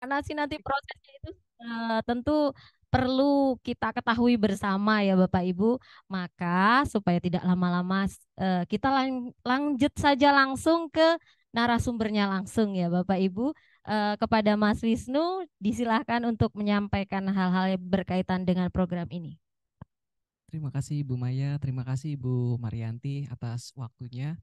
Karena sih nanti prosesnya itu tentu perlu kita ketahui bersama ya Bapak Ibu. Maka supaya tidak lama-lama kita lanjut saja langsung ke narasumbernya langsung ya Bapak Ibu. Kepada Mas Wisnu disilahkan untuk menyampaikan hal-hal yang berkaitan dengan program ini. Terima kasih Ibu Maya, terima kasih Ibu Marianti atas waktunya.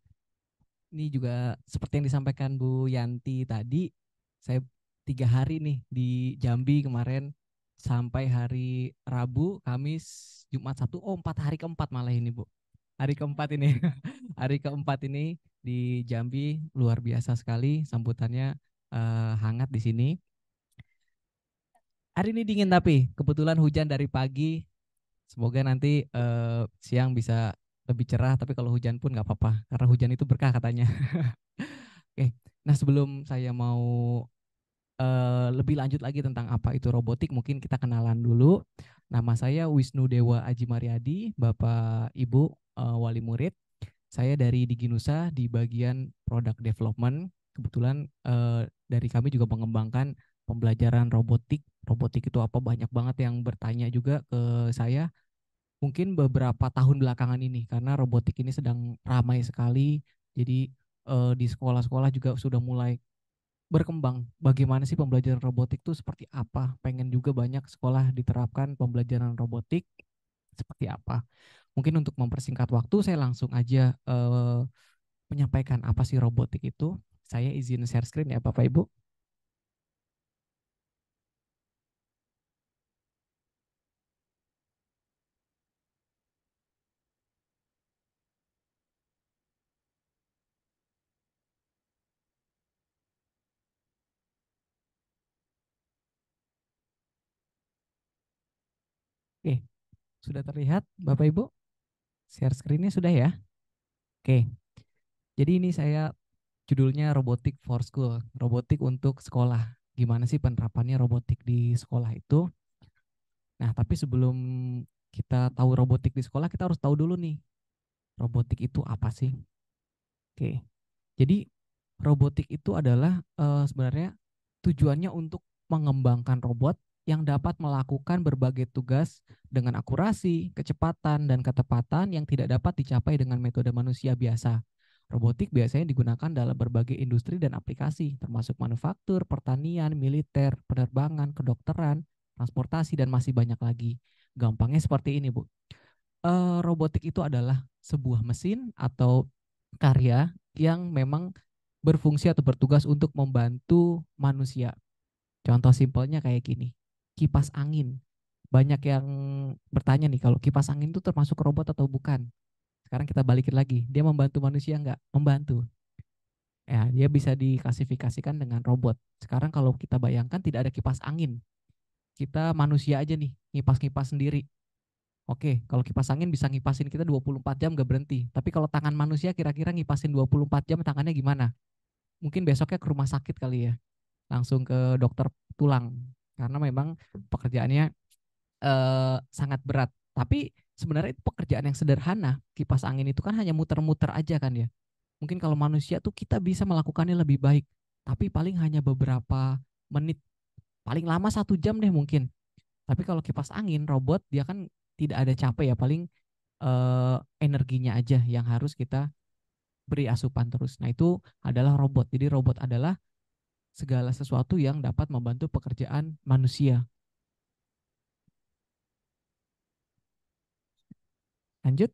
Ini juga seperti yang disampaikan Bu Yanti tadi, saya 3 hari nih di Jambi kemarin sampai hari Rabu, Kamis, Jumat, Sabtu. Oh, 4 hari keempat malah ini Bu. Hari keempat ini, hari keempat ini di Jambi luar biasa sekali sambutannya, hangat di sini. Hari ini dingin tapi kebetulan hujan dari pagi. Semoga nanti siang bisa lebih cerah, tapi kalau hujan pun nggak apa-apa, karena hujan itu berkah katanya. Oke, nah sebelum saya mau lebih lanjut lagi tentang apa itu robotik, mungkin kita kenalan dulu. Nama saya Wisnu Dewa Aji Mariadi, Bapak Ibu Wali Murid. Saya dari Diginusa di bagian Product Development. Kebetulan dari kami juga mengembangkan pembelajaran robotik. Robotik itu apa? Banyak banget yang bertanya juga ke saya mungkin beberapa tahun belakangan ini karena robotik ini sedang ramai sekali. Jadi di sekolah-sekolah juga sudah mulai berkembang. Bagaimana sih pembelajaran robotik itu seperti apa? Pengen juga banyak sekolah diterapkan pembelajaran robotik seperti apa. Mungkin untuk mempersingkat waktu saya langsung aja menyampaikan apa sih robotik itu. Saya izin share screen ya Bapak Ibu. Oke, sudah terlihat Bapak Ibu? Share screen-nya sudah ya? Oke, jadi ini saya judulnya Robotik for School, robotik untuk sekolah. Gimana sih penerapannya robotik di sekolah itu? Nah, tapi sebelum kita tahu robotik di sekolah, kita harus tahu dulu nih, robotik itu apa sih? Oke, jadi robotik itu adalah sebenarnya tujuannya untuk mengembangkan robot yang dapat melakukan berbagai tugas dengan akurasi, kecepatan, dan ketepatan yang tidak dapat dicapai dengan metode manusia biasa. Robotik biasanya digunakan dalam berbagai industri dan aplikasi, termasuk manufaktur, pertanian, militer, penerbangan, kedokteran, transportasi, dan masih banyak lagi. Gampangnya seperti ini, Bu. Robotik itu adalah sebuah mesin atau karya yang memang berfungsi atau bertugas untuk membantu manusia. Contoh simpelnya kayak gini, kipas angin. Banyak yang bertanya nih, kalau kipas angin itu termasuk robot atau bukan? Sekarang kita balikin lagi, dia membantu manusia nggak? Membantu. Ya, dia bisa diklasifikasikan dengan robot. Sekarang kalau kita bayangkan tidak ada kipas angin, kita manusia aja nih, ngipas-ngipas sendiri. Oke, kalau kipas angin bisa ngipasin kita 24 jam gak berhenti. Tapi kalau tangan manusia kira-kira ngipasin 24 jam tangannya gimana? Mungkin besoknya ke rumah sakit kali ya. Langsung ke dokter tulang. Karena memang pekerjaannya sangat berat. Tapi sebenarnya itu pekerjaan yang sederhana. Kipas angin itu kan hanya muter-muter aja kan ya. Mungkin kalau manusia tuh kita bisa melakukannya lebih baik. Tapi paling hanya beberapa menit. Paling lama 1 jam deh mungkin. Tapi kalau kipas angin, robot dia kan tidak ada capek ya. Paling energinya aja yang harus kita beri asupan terus. Nah, itu adalah robot. Jadi robot adalah segala sesuatu yang dapat membantu pekerjaan manusia. Lanjut,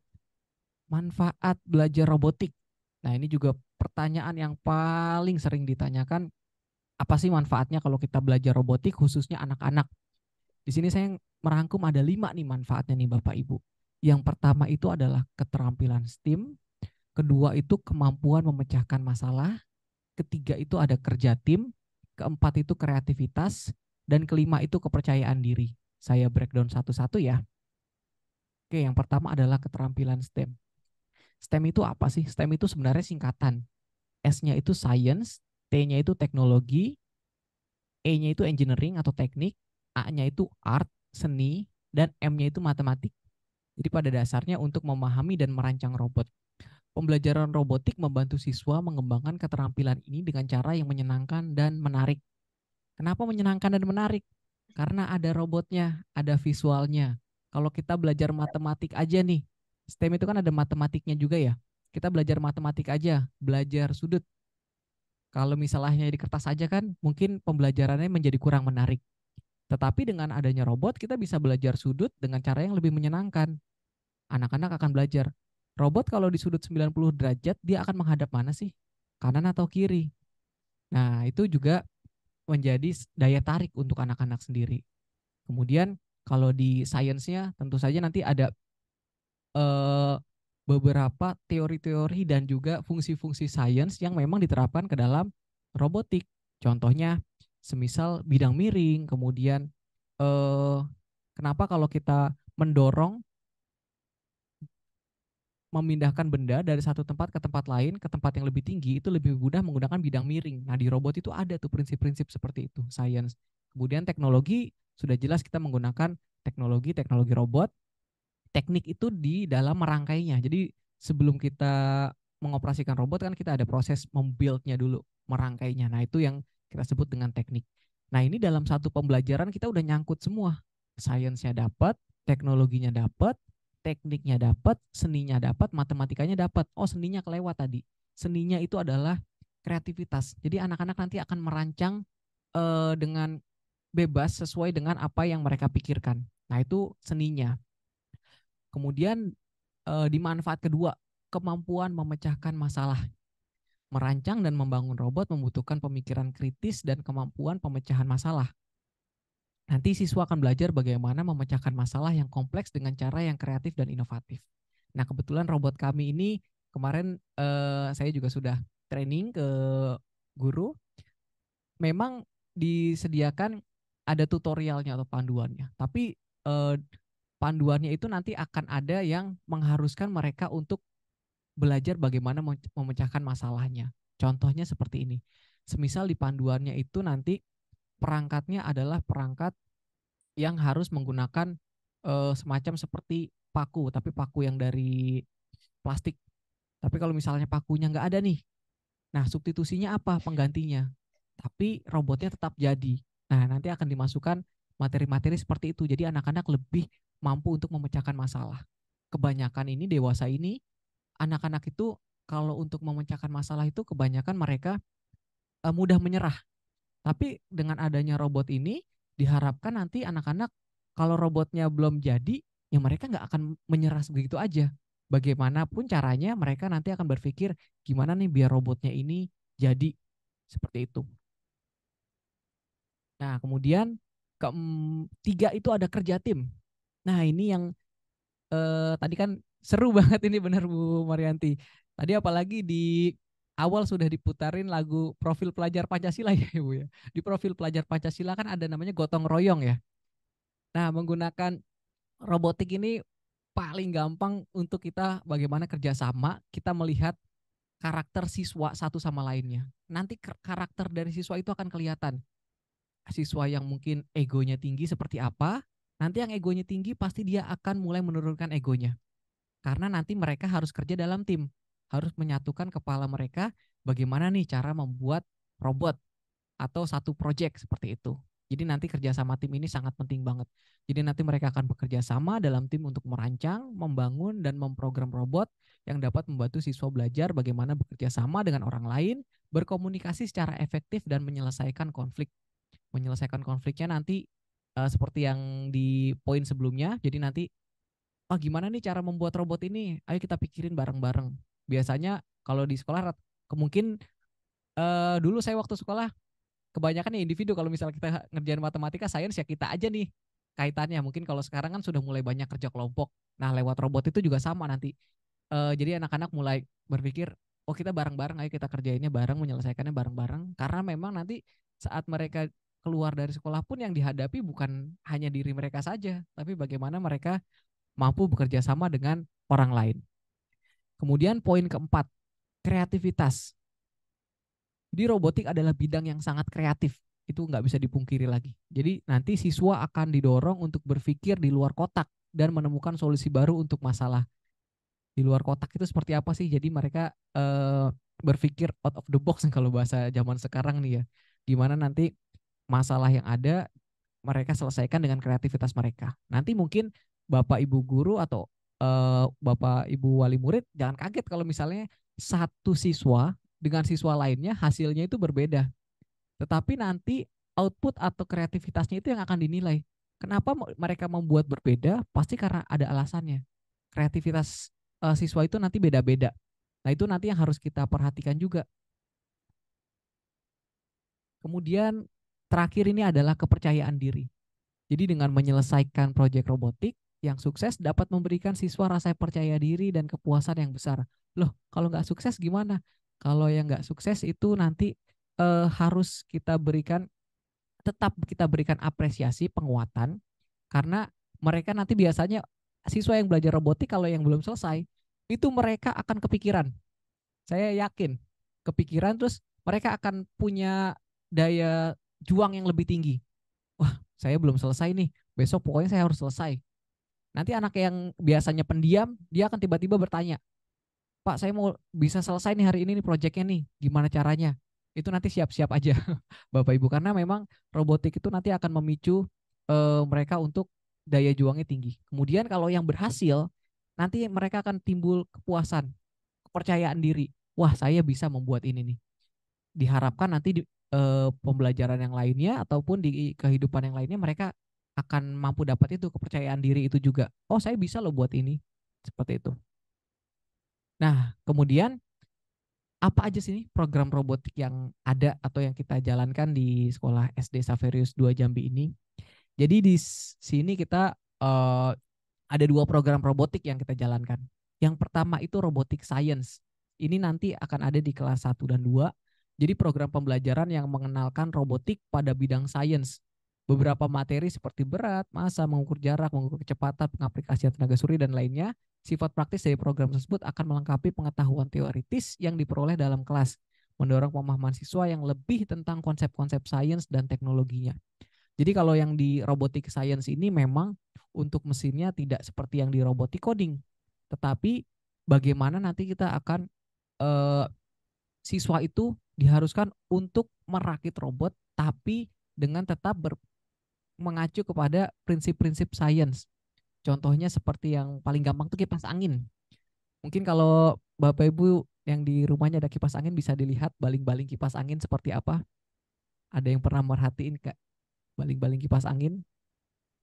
manfaat belajar robotik. Nah, ini juga pertanyaan yang paling sering ditanyakan, apa sih manfaatnya kalau kita belajar robotik khususnya anak-anak? Di sini saya merangkum ada 5 nih manfaatnya nih Bapak Ibu. Yang pertama itu adalah keterampilan STEAM, kedua itu kemampuan memecahkan masalah, ketiga itu ada kerja tim, keempat itu kreativitas, dan kelima itu kepercayaan diri. Saya breakdown satu-satu ya. Oke, yang pertama adalah keterampilan STEM. STEM itu apa sih? STEM itu sebenarnya singkatan. S-nya itu science, T-nya itu teknologi, E-nya itu engineering atau teknik, A-nya itu art, seni, dan M-nya itu matematik. Jadi pada dasarnya untuk memahami dan merancang robot. Pembelajaran robotik membantu siswa mengembangkan keterampilan ini dengan cara yang menyenangkan dan menarik. Kenapa menyenangkan dan menarik? Karena ada robotnya, ada visualnya. Kalau kita belajar matematik aja nih, STEM itu kan ada matematiknya juga ya. Kita belajar matematik aja, belajar sudut. Kalau misalnya di kertas aja kan mungkin pembelajarannya menjadi kurang menarik. Tetapi dengan adanya robot kita bisa belajar sudut dengan cara yang lebih menyenangkan. Anak-anak akan belajar. Robot kalau di sudut 90 derajat dia akan menghadap mana sih? Kanan atau kiri? Nah, itu juga menjadi daya tarik untuk anak-anak sendiri. Kemudian kalau di sainsnya tentu saja nanti ada eh, beberapa teori-teori dan juga fungsi-fungsi sains yang memang diterapkan ke dalam robotik. Contohnya, semisal bidang miring, kemudian eh, kenapa kalau kita mendorong memindahkan benda dari satu tempat ke tempat lain, ke tempat yang lebih tinggi, itu lebih mudah menggunakan bidang miring. Nah, di robot itu ada tuh prinsip-prinsip seperti itu, sains. Kemudian teknologi, sudah jelas kita menggunakan teknologi robot. Teknik itu di dalam merangkainya. Jadi sebelum kita mengoperasikan robot kan kita ada proses membuildnya dulu, merangkainya. Nah, itu yang kita sebut dengan teknik. Nah, ini dalam satu pembelajaran kita udah nyangkut semua. Sainsnya dapat, teknologinya dapat, tekniknya dapat, seninya dapat, matematikanya dapat. Oh, seninya kelewat tadi. Seninya itu adalah kreativitas. Jadi anak-anak nanti akan merancang dengan bebas sesuai dengan apa yang mereka pikirkan. Nah, itu seninya. Kemudian di manfaat kedua, kemampuan memecahkan masalah. Merancang dan membangun robot membutuhkan pemikiran kritis dan kemampuan pemecahan masalah. Nanti siswa akan belajar bagaimana memecahkan masalah yang kompleks dengan cara yang kreatif dan inovatif. Nah, kebetulan robot kami ini kemarin saya juga sudah training ke guru. Memang disediakan ada tutorialnya atau panduannya. Tapi panduannya itu nanti akan ada yang mengharuskan mereka untuk belajar bagaimana memecahkan masalahnya. Contohnya seperti ini. Semisal di panduannya itu nanti perangkatnya adalah perangkat yang harus menggunakan semacam seperti paku, tapi paku yang dari plastik. Tapi kalau misalnya pakunya nggak ada nih, nah substitusinya apa penggantinya? Tapi robotnya tetap jadi. Nah, nanti akan dimasukkan materi-materi seperti itu. Jadi anak-anak lebih mampu untuk memecahkan masalah. Kebanyakan ini dewasa ini, anak-anak itu kalau untuk memecahkan masalah itu kebanyakan mereka mudah menyerah. Tapi dengan adanya robot ini diharapkan nanti anak-anak kalau robotnya belum jadi, ya mereka nggak akan menyerah begitu aja. Bagaimanapun caranya mereka nanti akan berpikir gimana nih biar robotnya ini jadi seperti itu. Nah, kemudian ketiga itu ada kerja tim. Nah, ini yang tadi kan seru banget ini benar Bu Marianti. Tadi apalagi di awal sudah diputarin lagu profil pelajar Pancasila ya Ibu ya. Di profil pelajar Pancasila kan ada namanya gotong royong ya. Nah, menggunakan robotik ini paling gampang untuk kita bagaimana kerjasama, kita melihat karakter siswa satu sama lainnya. Nanti karakter dari siswa itu akan kelihatan. Siswa yang mungkin egonya tinggi seperti apa, nanti yang egonya tinggi pasti dia akan mulai menurunkan egonya. Karena nanti mereka harus kerja dalam tim, harus menyatukan kepala mereka bagaimana nih cara membuat robot atau satu project seperti itu. Jadi nanti kerjasama tim ini sangat penting banget. Jadi nanti mereka akan bekerja sama dalam tim untuk merancang, membangun, dan memprogram robot yang dapat membantu siswa belajar bagaimana bekerja sama dengan orang lain, berkomunikasi secara efektif, dan menyelesaikan konflik. Menyelesaikan konfliknya nanti seperti yang di poin sebelumnya. Jadi nanti gimana nih cara membuat robot ini? Ayo kita pikirin bareng-bareng. Biasanya kalau di sekolah mungkin dulu saya waktu sekolah kebanyakan ya individu. Kalau misalnya kita ngerjain matematika, sains ya kita aja nih kaitannya. Mungkin kalau sekarang kan sudah mulai banyak kerja kelompok. Nah, lewat robot itu juga sama nanti. Jadi anak-anak mulai berpikir, oh kita bareng-bareng, ayo kita kerjainnya bareng, menyelesaikannya bareng-bareng. Karena memang nanti saat mereka keluar dari sekolah pun yang dihadapi bukan hanya diri mereka saja, tapi bagaimana mereka mampu bekerja sama dengan orang lain. Kemudian poin keempat, kreativitas. Jadi robotik adalah bidang yang sangat kreatif. Itu nggak bisa dipungkiri lagi. Jadi nanti siswa akan didorong untuk berpikir di luar kotak dan menemukan solusi baru untuk masalah. Di luar kotak itu seperti apa sih? Jadi mereka berpikir out of the box kalau bahasa zaman sekarang nih ya. Gimana nanti masalah yang ada mereka selesaikan dengan kreativitas mereka. Nanti mungkin Bapak Ibu guru atau Bapak Ibu wali murid jangan kaget kalau misalnya satu siswa dengan siswa lainnya hasilnya itu berbeda. Tetapi nanti output atau kreativitasnya itu yang akan dinilai. Kenapa mereka membuat berbeda? Pasti karena ada alasannya. Kreativitas siswa itu nanti beda-beda. Nah, itu nanti yang harus kita perhatikan juga. Kemudian terakhir ini adalah kepercayaan diri. Jadi dengan menyelesaikan proyek robotik yang sukses dapat memberikan siswa rasa percaya diri dan kepuasan yang besar. Loh, kalau nggak sukses gimana? Kalau yang nggak sukses itu nanti harus kita berikan, tetap kita berikan apresiasi, penguatan, karena mereka nanti biasanya siswa yang belajar robotik kalau yang belum selesai, itu mereka akan kepikiran. Saya yakin kepikiran, terus mereka akan punya daya juang yang lebih tinggi. Wah, saya belum selesai nih. Besok pokoknya saya harus selesai. Nanti anak yang biasanya pendiam, dia akan tiba-tiba bertanya, Pak, saya mau bisa selesai nih hari ini nih proyeknya nih. Gimana caranya? Itu nanti siap-siap aja, Bapak Ibu. Karena memang robotik itu nanti akan memicu mereka untuk daya juangnya tinggi. Kemudian kalau yang berhasil, nanti mereka akan timbul kepuasan, kepercayaan diri. Wah, saya bisa membuat ini nih. Diharapkan nanti di pembelajaran yang lainnya ataupun di kehidupan yang lainnya mereka akan mampu dapat itu kepercayaan diri itu juga. Oh, saya bisa loh buat ini. Seperti itu. Nah, kemudian apa aja sih program robotik yang ada atau yang kita jalankan di sekolah SD Saverius 2 Jambi ini? Jadi di sini kita ada 2 program robotik yang kita jalankan. Yang pertama itu robotik science. Ini nanti akan ada di kelas 1 dan 2. Jadi program pembelajaran yang mengenalkan robotik pada bidang sains. Beberapa materi seperti berat, massa, mengukur jarak, mengukur kecepatan, pengaplikasian tenaga surya, dan lainnya, sifat praktis dari program tersebut akan melengkapi pengetahuan teoritis yang diperoleh dalam kelas, mendorong pemahaman siswa yang lebih tentang konsep-konsep sains dan teknologinya. Jadi kalau yang di robotik science ini memang untuk mesinnya tidak seperti yang di robotik coding, tetapi bagaimana nanti kita akan eh, siswa itu diharuskan untuk merakit robot, tapi dengan tetap mengacu kepada prinsip-prinsip sains. Contohnya seperti yang paling gampang tuh kipas angin. Mungkin kalau Bapak Ibu yang di rumahnya ada kipas angin bisa dilihat baling-baling kipas angin seperti apa. Ada yang pernah merhatiin Kak baling-baling kipas angin?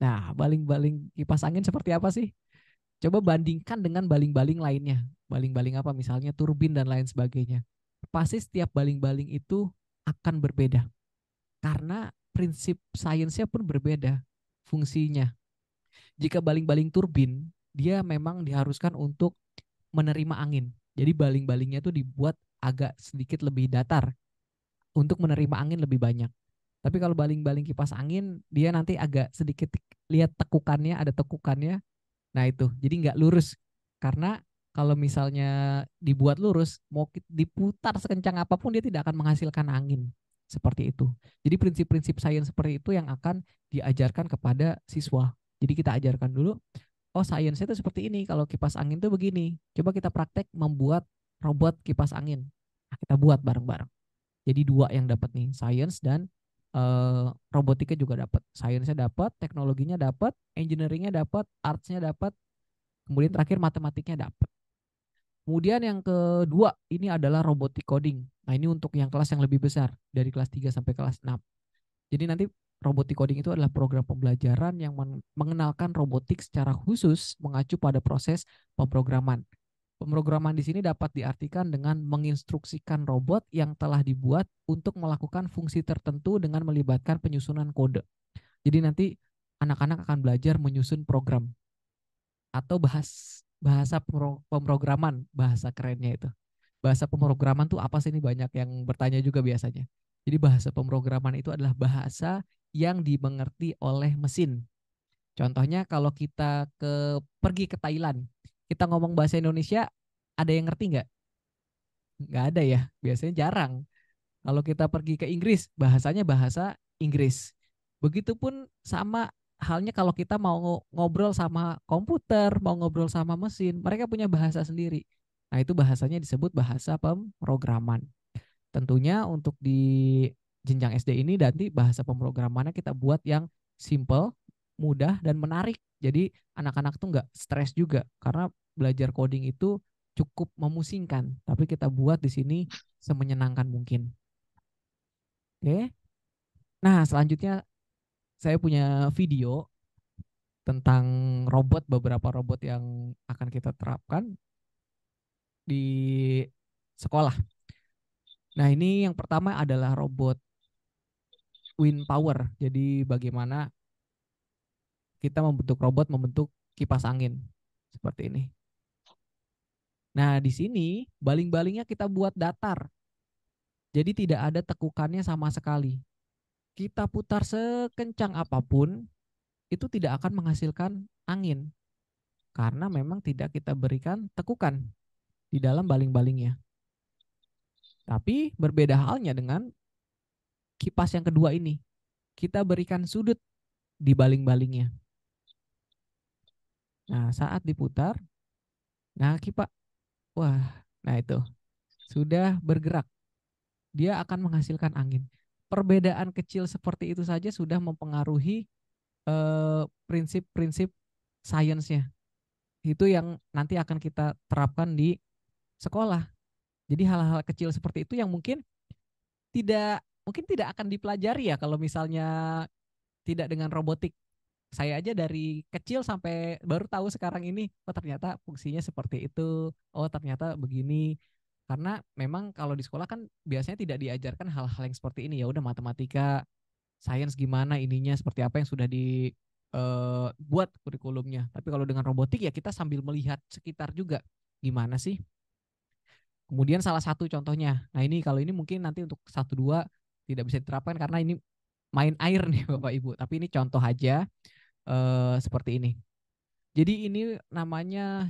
Nah, baling-baling kipas angin seperti apa sih? Coba bandingkan dengan baling-baling lainnya. Baling-baling apa? Misalnya turbin dan lain sebagainya. Pasti setiap baling-baling itu akan berbeda. Karena prinsip sainsnya pun berbeda fungsinya. Jika baling-baling turbin, dia memang diharuskan untuk menerima angin. Jadi baling-balingnya itu dibuat agak sedikit lebih datar untuk menerima angin lebih banyak. Tapi kalau baling-baling kipas angin, dia nanti agak sedikit lihat tekukannya, ada tekukannya. Nah itu, jadi nggak lurus. Karena kalau misalnya dibuat lurus, mau diputar sekencang apapun, dia tidak akan menghasilkan angin. Seperti itu. Jadi prinsip-prinsip sains seperti itu yang akan diajarkan kepada siswa. Jadi kita ajarkan dulu, oh sainsnya itu seperti ini, kalau kipas angin itu begini. Coba kita praktek membuat robot kipas angin. Nah, kita buat bareng-bareng. Jadi 2 yang dapat nih, sains dan robotiknya juga dapat. Sainsnya dapat, teknologinya dapat, engineeringnya dapat, artsnya dapat, kemudian terakhir matematiknya dapat. Kemudian yang kedua ini adalah robotik coding. Nah ini untuk yang kelas yang lebih besar, dari kelas 3 sampai kelas 6. Jadi nanti robotik coding itu adalah program pembelajaran yang mengenalkan robotik secara khusus mengacu pada proses pemrograman. Pemrograman di sini dapat diartikan dengan menginstruksikan robot yang telah dibuat untuk melakukan fungsi tertentu dengan melibatkan penyusunan kode. Jadi nanti anak-anak akan belajar menyusun program atau bahasa pemrograman, bahasa kerennya itu. Bahasa pemrograman tuh apa sih, ini banyak yang bertanya juga biasanya. Jadi bahasa pemrograman itu adalah bahasa yang dimengerti oleh mesin. Contohnya kalau kita pergi ke Thailand, kita ngomong bahasa Indonesia, ada yang ngerti nggak? Nggak ada ya, biasanya jarang. Kalau kita pergi ke Inggris, bahasanya bahasa Inggris. Begitupun sama halnya kalau kita mau ngobrol sama komputer, mau ngobrol sama mesin, mereka punya bahasa sendiri. Nah, itu bahasanya disebut bahasa pemrograman. Tentunya untuk di jenjang SD ini nanti bahasa pemrogramannya kita buat yang simple, mudah, dan menarik. Jadi anak-anak tuh nggak stres juga karena belajar coding itu cukup memusingkan, tapi kita buat di sini semenyenangkan mungkin. Oke. Nah, selanjutnya saya punya video tentang robot, beberapa robot yang akan kita terapkan di sekolah. Nah, ini yang pertama adalah robot wind power. Jadi bagaimana kita membentuk robot membentuk kipas angin seperti ini. Nah, di sini baling-balingnya kita buat datar. Jadi tidak ada tekukannya sama sekali. Kita putar sekencang apapun, itu tidak akan menghasilkan angin. Karena memang tidak kita berikan tekukan di dalam baling-balingnya. Tapi berbeda halnya dengan kipas yang kedua ini. Kita berikan sudut di baling-balingnya. Nah, saat diputar, nah kipas, wah, nah itu sudah bergerak. Dia akan menghasilkan angin. Perbedaan kecil seperti itu saja sudah mempengaruhi prinsip-prinsip sainsnya. Itu yang nanti akan kita terapkan di sekolah. Jadi hal-hal kecil seperti itu yang mungkin tidak akan dipelajari ya kalau misalnya tidak dengan robotik. Saya aja dari kecil sampai baru tahu sekarang ini, oh ternyata fungsinya seperti itu, oh ternyata begini. Karena memang kalau di sekolah kan biasanya tidak diajarkan hal-hal yang seperti ini, ya udah matematika, sains gimana ininya, seperti apa yang sudah dibuat kurikulumnya. Tapi kalau dengan robotik ya kita sambil melihat sekitar juga gimana sih. Kemudian salah satu contohnya, nah ini kalau ini mungkin nanti untuk 1, 2 tidak bisa diterapkan karena ini main air nih Bapak Ibu. Tapi ini contoh aja seperti ini. Jadi ini namanya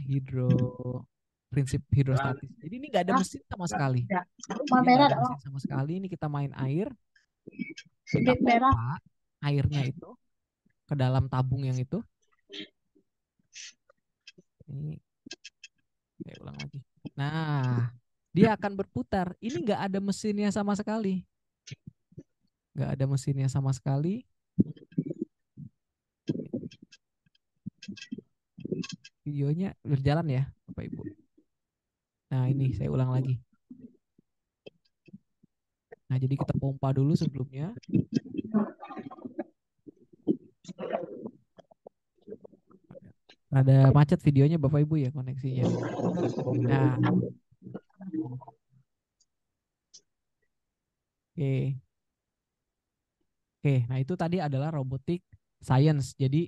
prinsip hidrostatis. Jadi ini nggak ada mesin sama sekali. Jadi nggak ada mesin sama sekali. Ini kita main air, kita pompa airnya itu ke dalam tabung yang itu. Ini saya ulang lagi. Nah, dia akan berputar. Ini nggak ada mesinnya sama sekali. Nggak ada mesinnya sama sekali. Videonya berjalan ya, Bapak Ibu. Nah, ini saya ulang lagi. Nah, jadi kita pompa dulu sebelumnya. Ada macet videonya Bapak Ibu ya koneksinya. Nah, oke. Oke, nah itu tadi adalah robotik science. Jadi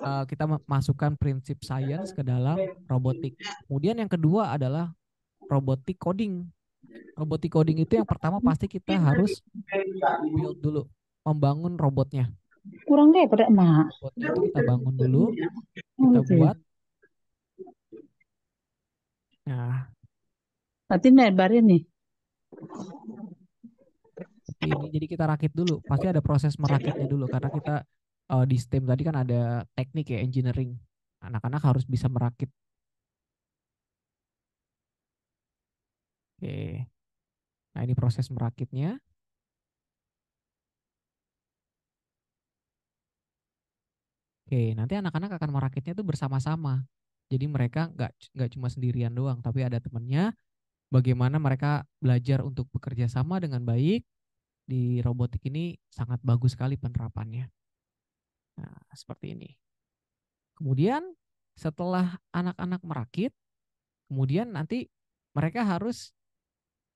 kita masukkan prinsip science ke dalam robotik. Kemudian yang kedua adalah robotik coding. Robotik coding itu yang pertama pasti kita harus build dulu, membangun robotnya. Kurang deh pada emak. Robotnya itu kita bangun dulu, kita buat. Nah, Nanti nebarin nih. seperti ini. Jadi kita rakit dulu. Pasti ada proses merakitnya dulu karena kita di STEM tadi kan ada teknik ya, engineering. Anak-anak harus bisa merakit. Oke. Nah, ini proses merakitnya. Oke, nanti anak-anak akan merakitnya itu bersama-sama. Jadi mereka nggak cuma sendirian doang, tapi ada temannya. Bagaimana mereka belajar untuk bekerja sama dengan baik di robotik ini sangat bagus sekali penerapannya. Nah, seperti ini. Kemudian setelah anak-anak merakit, kemudian nanti mereka harus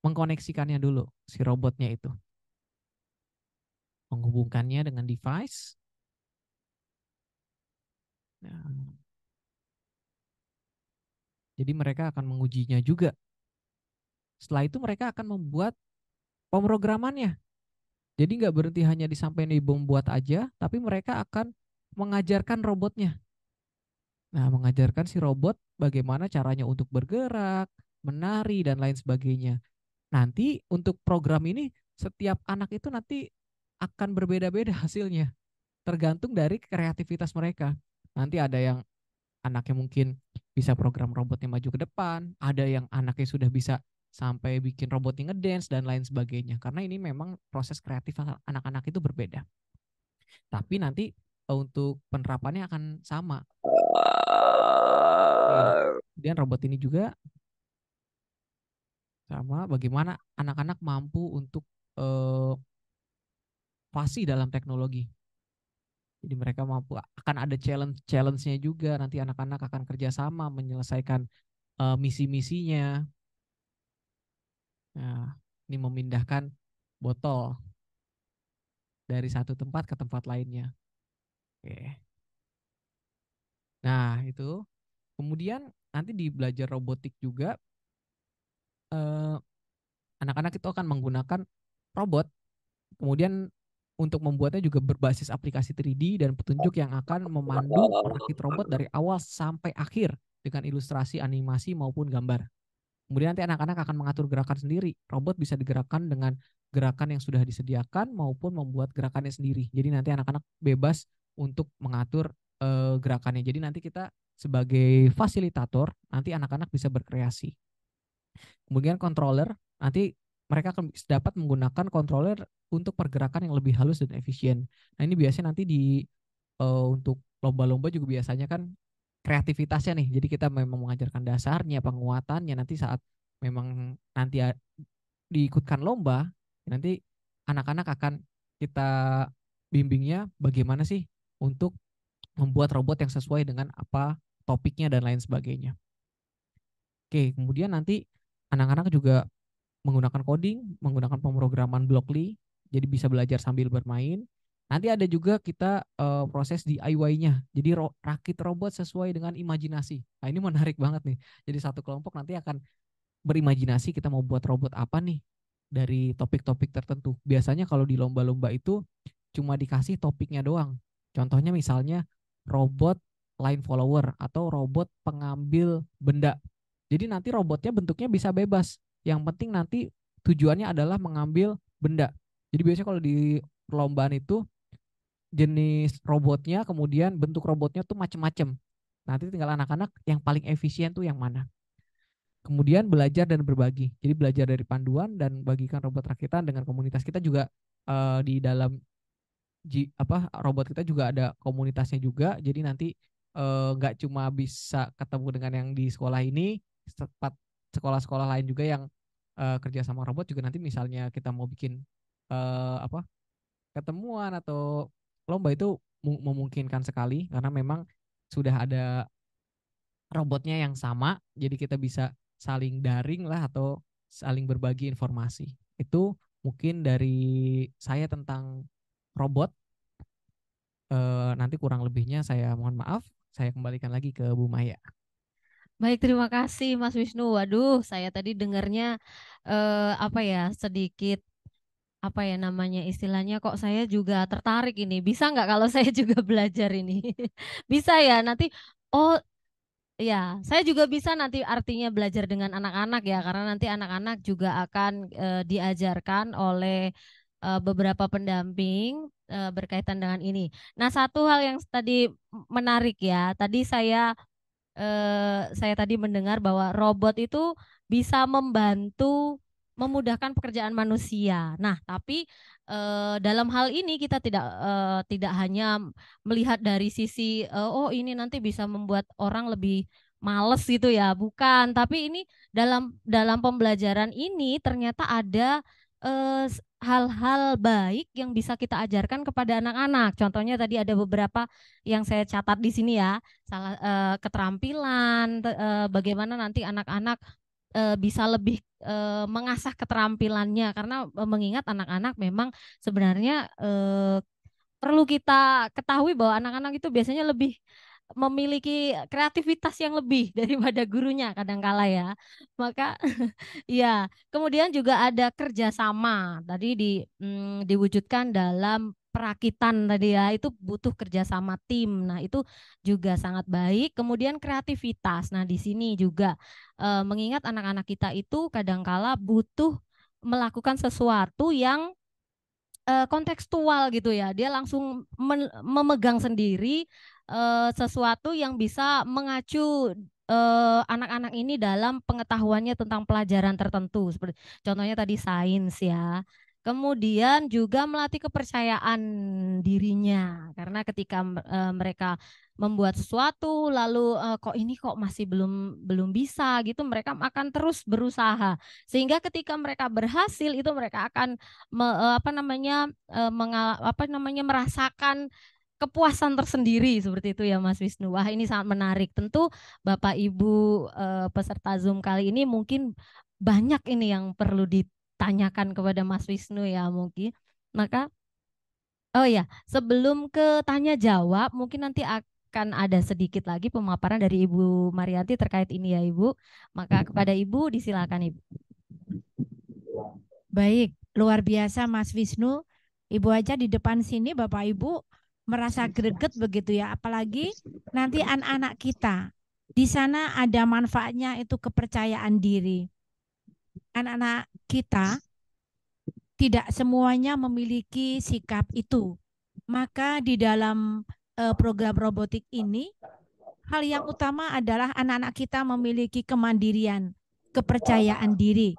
mengkoneksikannya dulu si robotnya itu, menghubungkannya dengan device. Nah, jadi mereka akan mengujinya juga. Setelah itu mereka akan membuat pemrogramannya. Jadi nggak berhenti hanya disampaikan di membuat aja, tapi mereka akan mengajarkan robotnya. Nah, mengajarkan si robot bagaimana caranya untuk bergerak, menari, dan lain sebagainya. Nanti untuk program ini, setiap anak itu nanti akan berbeda-beda hasilnya. Tergantung dari kreativitas mereka. Nanti ada yang anaknya mungkin bisa program robotnya maju ke depan, ada yang anaknya sudah bisa sampai bikin robotnya ngedance dan lain sebagainya. Karena ini memang proses kreatif anak-anak itu berbeda. Tapi nanti untuk penerapannya akan sama. Kemudian robot ini juga sama bagaimana anak-anak mampu untuk fasih dalam teknologi. Jadi mereka mampu, akan ada challenge-nya juga, nanti anak-anak akan kerjasama menyelesaikan misi-misinya. Nah, ini memindahkan botol dari satu tempat ke tempat lainnya. Oke. Nah, itu. Kemudian nanti di belajar robotik juga, anak-anak itu akan menggunakan robot. Kemudian untuk membuatnya juga berbasis aplikasi 3D dan petunjuk yang akan memandu merakit robot dari awal sampai akhir dengan ilustrasi, animasi maupun gambar. Kemudian nanti anak-anak akan mengatur gerakan sendiri. Robot bisa digerakkan dengan gerakan yang sudah disediakan maupun membuat gerakannya sendiri. Jadi nanti anak-anak bebas untuk mengatur gerakannya. Jadi nanti kita sebagai fasilitator, nanti anak-anak bisa berkreasi. Kemudian controller, nanti mereka akan dapat menggunakan controller untuk pergerakan yang lebih halus dan efisien. Nah ini biasanya nanti untuk lomba-lomba juga biasanya kan kreativitasnya nih. Jadi kita memang mengajarkan dasarnya, penguatannya. Nanti saat memang nanti diikutkan lomba, nanti anak-anak akan kita bimbingnya bagaimana sih untuk membuat robot yang sesuai dengan apa topiknya dan lain sebagainya. Oke, kemudian nanti anak-anak juga menggunakan coding, menggunakan pemrograman Blockly, jadi bisa belajar sambil bermain. Nanti ada juga kita proses DIY-nya, jadi rakit robot sesuai dengan imajinasi. Nah ini menarik banget nih. Jadi satu kelompok nanti akan berimajinasi kita mau buat robot apa nih dari topik-topik tertentu. Biasanya kalau di lomba-lomba itu cuma dikasih topiknya doang. Contohnya misalnya robot line follower atau robot pengambil benda. Jadi nanti robotnya bentuknya bisa bebas. Yang penting nanti tujuannya adalah mengambil benda. Jadi biasanya kalau di perlombaan itu jenis robotnya, kemudian bentuk robotnya tuh macem-macem. Nanti tinggal anak-anak yang paling efisien tuh yang mana. Kemudian belajar dan berbagi. Jadi belajar dari panduan dan bagikan robot rakitan dengan komunitas kita juga di dalam robot kita juga ada komunitasnya juga. Jadi nanti nggak cuma bisa ketemu dengan yang di sekolah ini, sekolah-sekolah lain juga yang kerja sama robot juga nanti misalnya kita mau bikin ketemuan atau lomba itu memungkinkan sekali karena memang sudah ada robotnya yang sama, jadi kita bisa saling daring lah atau saling berbagi informasi. Itu mungkin dari saya tentang robot. Nanti kurang lebihnya saya mohon maaf. Saya kembalikan lagi ke Bu Maya. Baik, terima kasih Mas Wisnu. Waduh, saya tadi dengarnya sedikit apa ya namanya istilahnya kok saya juga tertarik ini. Bisa nggak kalau saya juga belajar ini? Bisa ya nanti. Oh ya, saya juga bisa nanti artinya belajar dengan anak-anak ya, karena nanti anak-anak juga akan diajarkan oleh beberapa pendamping berkaitan dengan ini. Nah, satu hal yang tadi menarik ya, tadi saya tadi mendengar bahwa robot itu bisa membantu memudahkan pekerjaan manusia. Nah, tapi dalam hal ini kita tidak hanya melihat dari sisi oh ini nanti bisa membuat orang lebih males gitu ya, bukan. Tapi ini dalam pembelajaran ini ternyata ada hal-hal baik yang bisa kita ajarkan kepada anak-anak. Contohnya tadi ada beberapa yang saya catat di sini ya, keterampilan, bagaimana nanti anak-anak bisa lebih mengasah keterampilannya karena mengingat anak-anak memang sebenarnya perlu kita ketahui bahwa anak-anak itu biasanya lebih memiliki kreativitas yang lebih daripada gurunya kadangkala ya. Maka ya, kemudian juga ada kerjasama tadi diwujudkan dalam perakitan tadi ya, itu butuh kerjasama tim. Nah, itu juga sangat baik. Kemudian kreativitas. Nah, di sini juga mengingat anak-anak kita itu kadangkala butuh melakukan sesuatu yang kontekstual gitu ya. Dia langsung memegang sendiri sesuatu yang bisa mengacu anak-anak ini dalam pengetahuannya tentang pelajaran tertentu, seperti contohnya tadi sains ya. Kemudian juga melatih kepercayaan dirinya, karena ketika mereka membuat sesuatu lalu kok ini kok masih belum bisa gitu, mereka akan terus berusaha, sehingga ketika mereka berhasil itu mereka akan merasakan kepuasan tersendiri seperti itu ya Mas Wisnu. Wah, ini sangat menarik. Tentu Bapak Ibu peserta Zoom kali ini mungkin banyak ini yang perlu ditanyakan kepada Mas Wisnu ya mungkin. Maka oh ya, sebelum ke tanya jawab, mungkin nanti akan ada sedikit lagi pemaparan dari Ibu Marianti terkait ini ya Ibu. Maka kepada Ibu disilakan Ibu. Baik, luar biasa Mas Wisnu. Ibu aja di depan sini Bapak Ibu merasa greget begitu ya, apalagi nanti anak-anak kita. Di sana ada manfaatnya itu kepercayaan diri. Anak-anak kita tidak semuanya memiliki sikap itu. Maka di dalam program robotik ini, hal yang utama adalah anak-anak kita memiliki kemandirian, kepercayaan diri.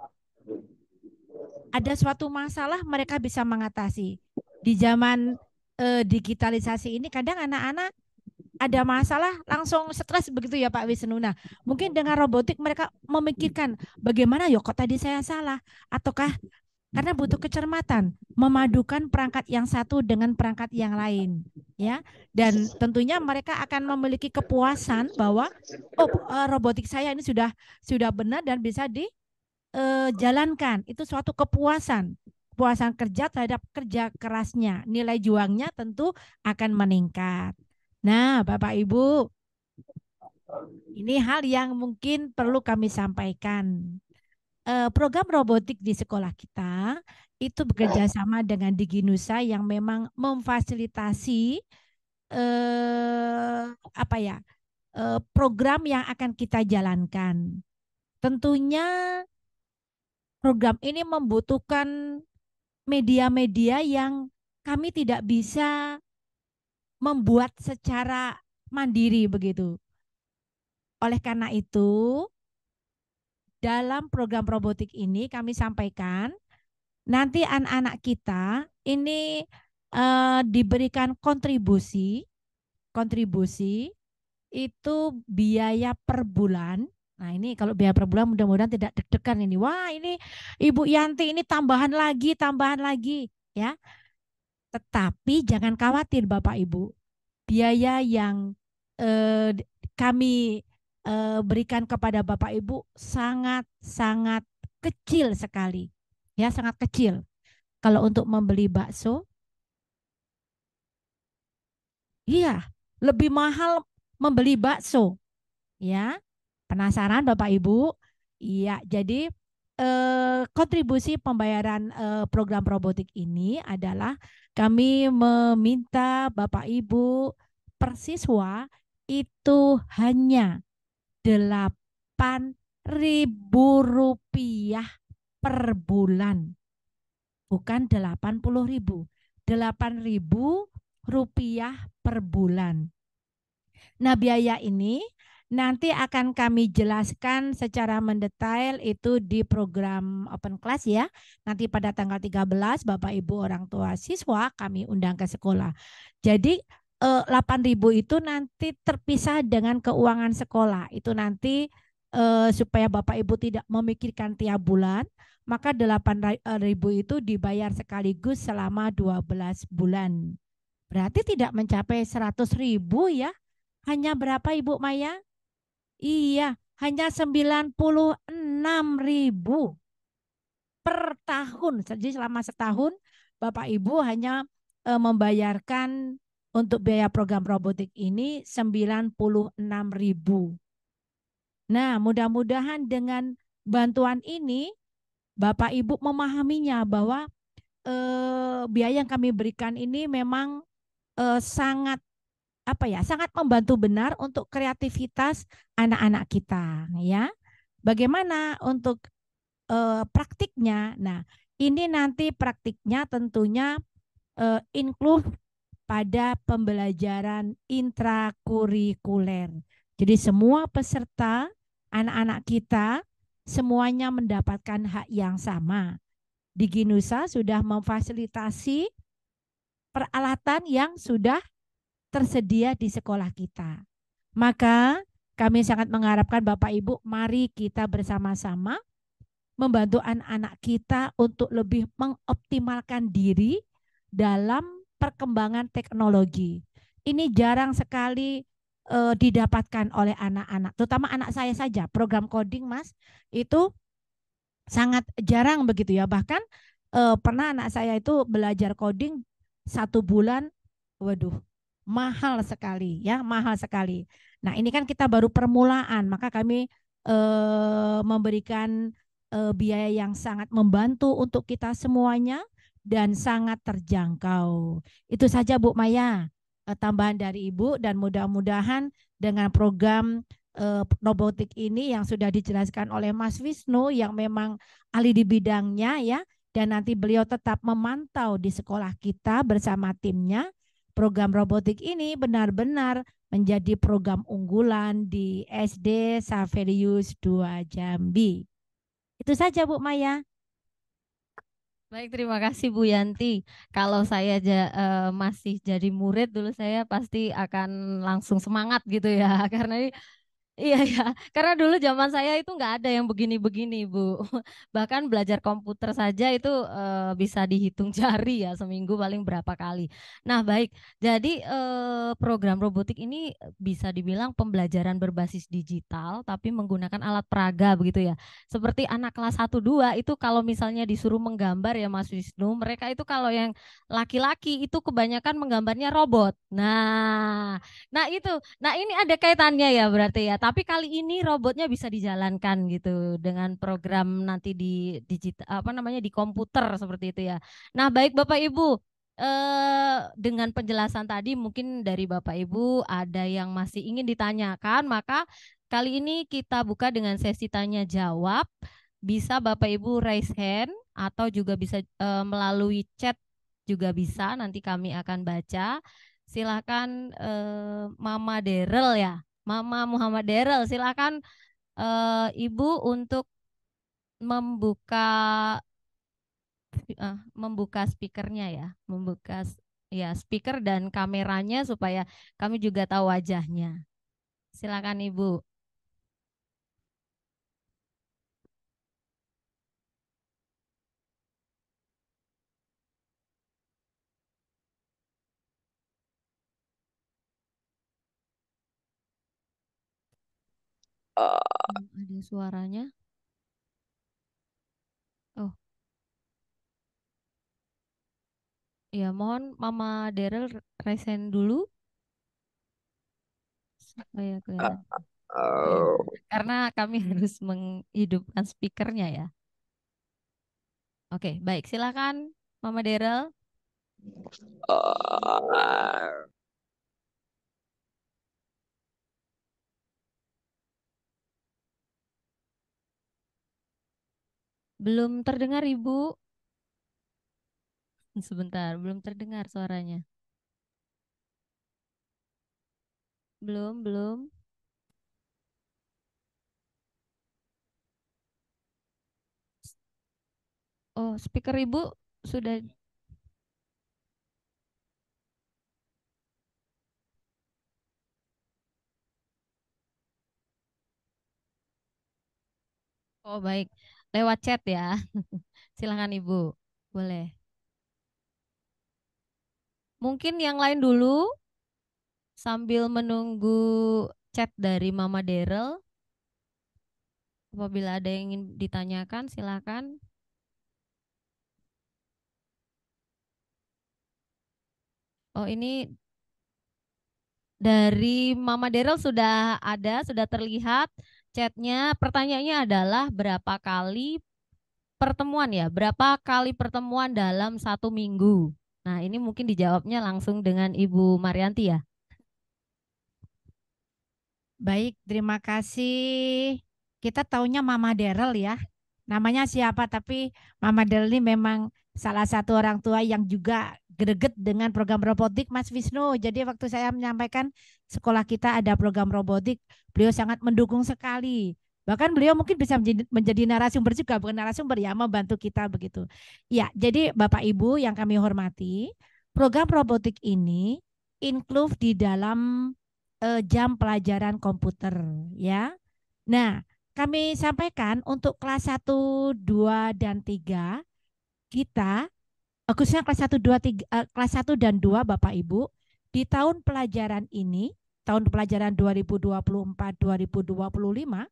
Ada suatu masalah mereka bisa mengatasi. Di zaman digitalisasi ini kadang anak-anak ada masalah langsung stres begitu ya Pak Wisnu. Nah, mungkin dengan robotik mereka memikirkan bagaimana ya kok tadi saya salah, ataukah karena butuh kecermatan memadukan perangkat yang satu dengan perangkat yang lain ya, dan tentunya mereka akan memiliki kepuasan bahwa robotik saya ini sudah benar dan bisa dijalankan. Itu suatu kepuasan kerja terhadap kerja kerasnya, nilai juangnya tentu akan meningkat. Nah, Bapak Ibu, ini hal yang mungkin perlu kami sampaikan. Program robotik di sekolah kita itu bekerja sama dengan Diginusa yang memang memfasilitasi program yang akan kita jalankan. Tentunya program ini membutuhkan media-media yang kami tidak bisa membuat secara mandiri begitu. Oleh karena itu, dalam program robotik ini kami sampaikan nanti anak-anak kita ini diberikan kontribusi itu biaya per bulan. Nah, ini kalau biaya per bulan mudah-mudahan tidak deg-degan ini. Wah, ini Ibu Yanti ini tambahan lagi ya. Tetapi jangan khawatir Bapak Ibu. Biaya yang kami berikan kepada Bapak Ibu sangat kecil sekali. Ya, sangat kecil. Kalau untuk membeli bakso, iya, lebih mahal membeli bakso. Ya, penasaran Bapak Ibu? Iya, jadi kontribusi pembayaran program robotik ini adalah kami meminta Bapak Ibu per siswa itu hanya Rp8.000 per bulan. Bukan 80.000. Rp8.000 per bulan. Nah, biaya ini nanti akan kami jelaskan secara mendetail itu di program Open Class ya. Nanti pada tanggal 13 Bapak Ibu orang tua siswa kami undang ke sekolah. Jadi 8.000 itu nanti terpisah dengan keuangan sekolah. Itu nanti supaya Bapak Ibu tidak memikirkan tiap bulan, maka 8.000 itu dibayar sekaligus selama 12 bulan. Berarti tidak mencapai 100.000 ya. Hanya berapa Ibu Maya? Iya, hanya 96.000 per tahun. Jadi selama setahun Bapak Ibu hanya membayarkan untuk biaya program robotik ini 96.000. Nah, mudah-mudahan dengan bantuan ini Bapak Ibu memahaminya bahwa biaya yang kami berikan ini memang sangat sangat membantu benar untuk kreativitas anak-anak kita ya. Bagaimana untuk praktiknya? Nah, ini nanti praktiknya tentunya include pada pembelajaran intrakurikuler. Jadi semua peserta, anak-anak kita semuanya mendapatkan hak yang sama. Di Ginusa sudah memfasilitasi peralatan yang sudah tersedia di sekolah kita. Maka kami sangat mengharapkan Bapak Ibu, mari kita bersama-sama membantu anak-anak kita untuk lebih mengoptimalkan diri dalam perkembangan teknologi. Ini jarang sekali didapatkan oleh anak-anak, terutama anak saya saja. Program coding, Mas, itu sangat jarang begitu ya. Bahkan pernah anak saya itu belajar coding 1 bulan, waduh, mahal sekali ya, mahal sekali. Nah, ini kan kita baru permulaan, maka kami memberikan biaya yang sangat membantu untuk kita semuanya dan sangat terjangkau. Itu saja Bu Maya, tambahan dari Ibu, dan mudah-mudahan dengan program robotik ini yang sudah dijelaskan oleh Mas Wisnu yang memang ahli di bidangnya ya, dan nanti beliau tetap memantau di sekolah kita bersama timnya. Program robotik ini benar-benar menjadi program unggulan di SD Saverius 2 Jambi. Itu saja Bu Maya. Baik, terima kasih Bu Yanti. Kalau saya masih jadi murid dulu, saya pasti akan langsung semangat gitu ya. Karena ini iya ya, karena dulu zaman saya itu nggak ada yang begini-begini, Bu. Bahkan belajar komputer saja itu bisa dihitung jari ya, seminggu paling berapa kali. Nah, baik. Jadi program robotik ini bisa dibilang pembelajaran berbasis digital tapi menggunakan alat peraga begitu ya. Seperti anak kelas 1 2 itu kalau misalnya disuruh menggambar ya Mas Wisnu, mereka itu kalau yang laki-laki itu kebanyakan menggambarnya robot. Nah itu. Nah, ini ada kaitannya ya berarti ya. Tapi kali ini robotnya bisa dijalankan gitu dengan program nanti di digital apa namanya di komputer seperti itu ya. Nah, baik Bapak Ibu, dengan penjelasan tadi mungkin dari Bapak Ibu ada yang masih ingin ditanyakan, maka kali ini kita buka dengan sesi tanya jawab. Bisa Bapak Ibu raise hand atau juga bisa melalui chat juga bisa, nanti kami akan baca. Silakan Mama Daryl ya, Mama Muhammad Daryl, silakan Ibu untuk membuka speakernya ya, ya speaker dan kameranya supaya kami juga tahu wajahnya. Silakan Ibu. Ada suaranya. Oh. Ya, mohon Mama Daryl resen dulu supaya kelihatan. Ya, karena kami harus menghidupkan speakernya ya. Oke, baik. Silakan Mama Daryl. Belum terdengar Ibu. Sebentar, belum terdengar suaranya. Belum. Oh, speaker Ibu sudah. Oh, baik. Lewat chat ya. Silakan Ibu. Boleh. Mungkin yang lain dulu sambil menunggu chat dari Mama Daryl. Apabila ada yang ingin ditanyakan, silakan. Oh, ini dari Mama Daryl sudah ada, sudah terlihat chatnya. Pertanyaannya adalah berapa kali pertemuan ya? Berapa kali pertemuan dalam 1 minggu? Nah, ini mungkin dijawabnya langsung dengan Ibu Marianti ya. Baik, terima kasih. Kita taunya Mama Daryl ya. Namanya siapa, tapi Mama Daryl ini memang salah satu orang tua yang juga greget dengan program robotik Mas Wisnu. Jadi waktu saya menyampaikan sekolah kita ada program robotik, beliau sangat mendukung sekali. Bahkan beliau mungkin bisa menjadi narasumber juga, bukan narasumber ya, membantu kita begitu. Ya, jadi Bapak Ibu yang kami hormati, program robotik ini include di dalam jam pelajaran komputer ya. Nah, kami sampaikan untuk kelas 1, 2, dan 3 kita khususnya kelas 1, 2, 3, kelas 1 dan 2 Bapak Ibu di tahun pelajaran ini, tahun pelajaran 2024-2025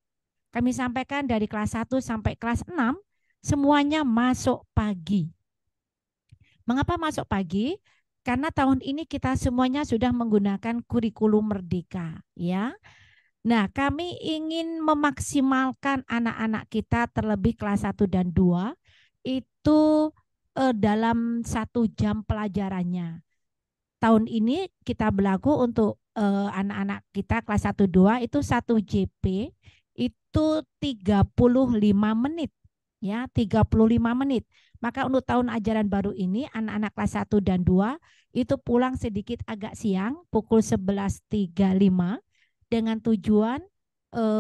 kami sampaikan dari kelas 1 sampai kelas 6 semuanya masuk pagi. Mengapa masuk pagi? Karena tahun ini kita semuanya sudah menggunakan kurikulum merdeka ya. Nah, kami ingin memaksimalkan anak-anak kita terlebih kelas 1 dan 2 itu dalam 1 jam pelajarannya. Tahun ini kita berlaku untuk anak-anak kita kelas 1 2 itu 1 JP itu 35 menit ya, 35 menit. Maka untuk tahun ajaran baru ini anak-anak kelas 1 dan 2 itu pulang sedikit agak siang pukul 11.35 dengan tujuan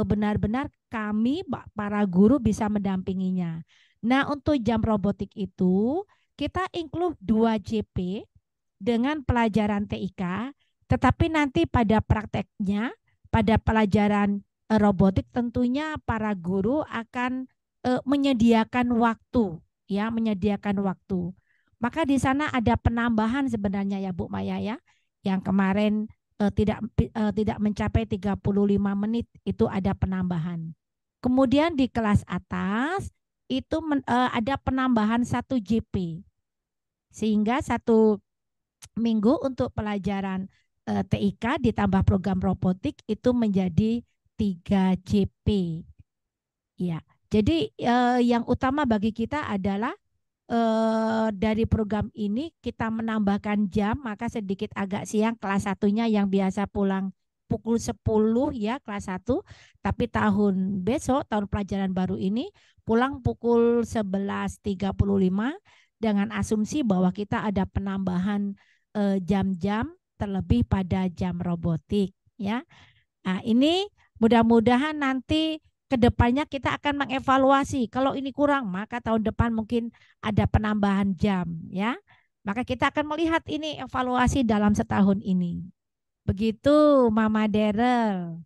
benar-benar kami para guru bisa mendampinginya. Nah, untuk jam robotik itu kita include 2 JP dengan pelajaran TIK, tetapi nanti pada prakteknya, pada pelajaran robotik tentunya para guru akan menyediakan waktu, ya, menyediakan waktu. Maka di sana ada penambahan sebenarnya ya Bu Maya ya, yang kemarin tidak mencapai 35 menit itu ada penambahan. Kemudian di kelas atas itu ada penambahan 1 JP. Sehingga 1 minggu untuk pelajaran TIK ditambah program robotik itu menjadi 3 JP. Ya. Jadi yang utama bagi kita adalah dari program ini kita menambahkan jam, maka sedikit agak siang kelas 1-nya yang biasa pulang pukul 10 ya kelas 1, tapi tahun besok, tahun pelajaran baru ini pulang pukul 11.35 dengan asumsi bahwa kita ada penambahan jam-jam terlebih pada jam robotik ya. Nah, ini mudah-mudahan nanti kedepannya kita akan mengevaluasi. Kalau ini kurang, maka tahun depan mungkin ada penambahan jam ya. Maka kita akan melihat ini evaluasi dalam setahun ini. Begitu Mama Daryl.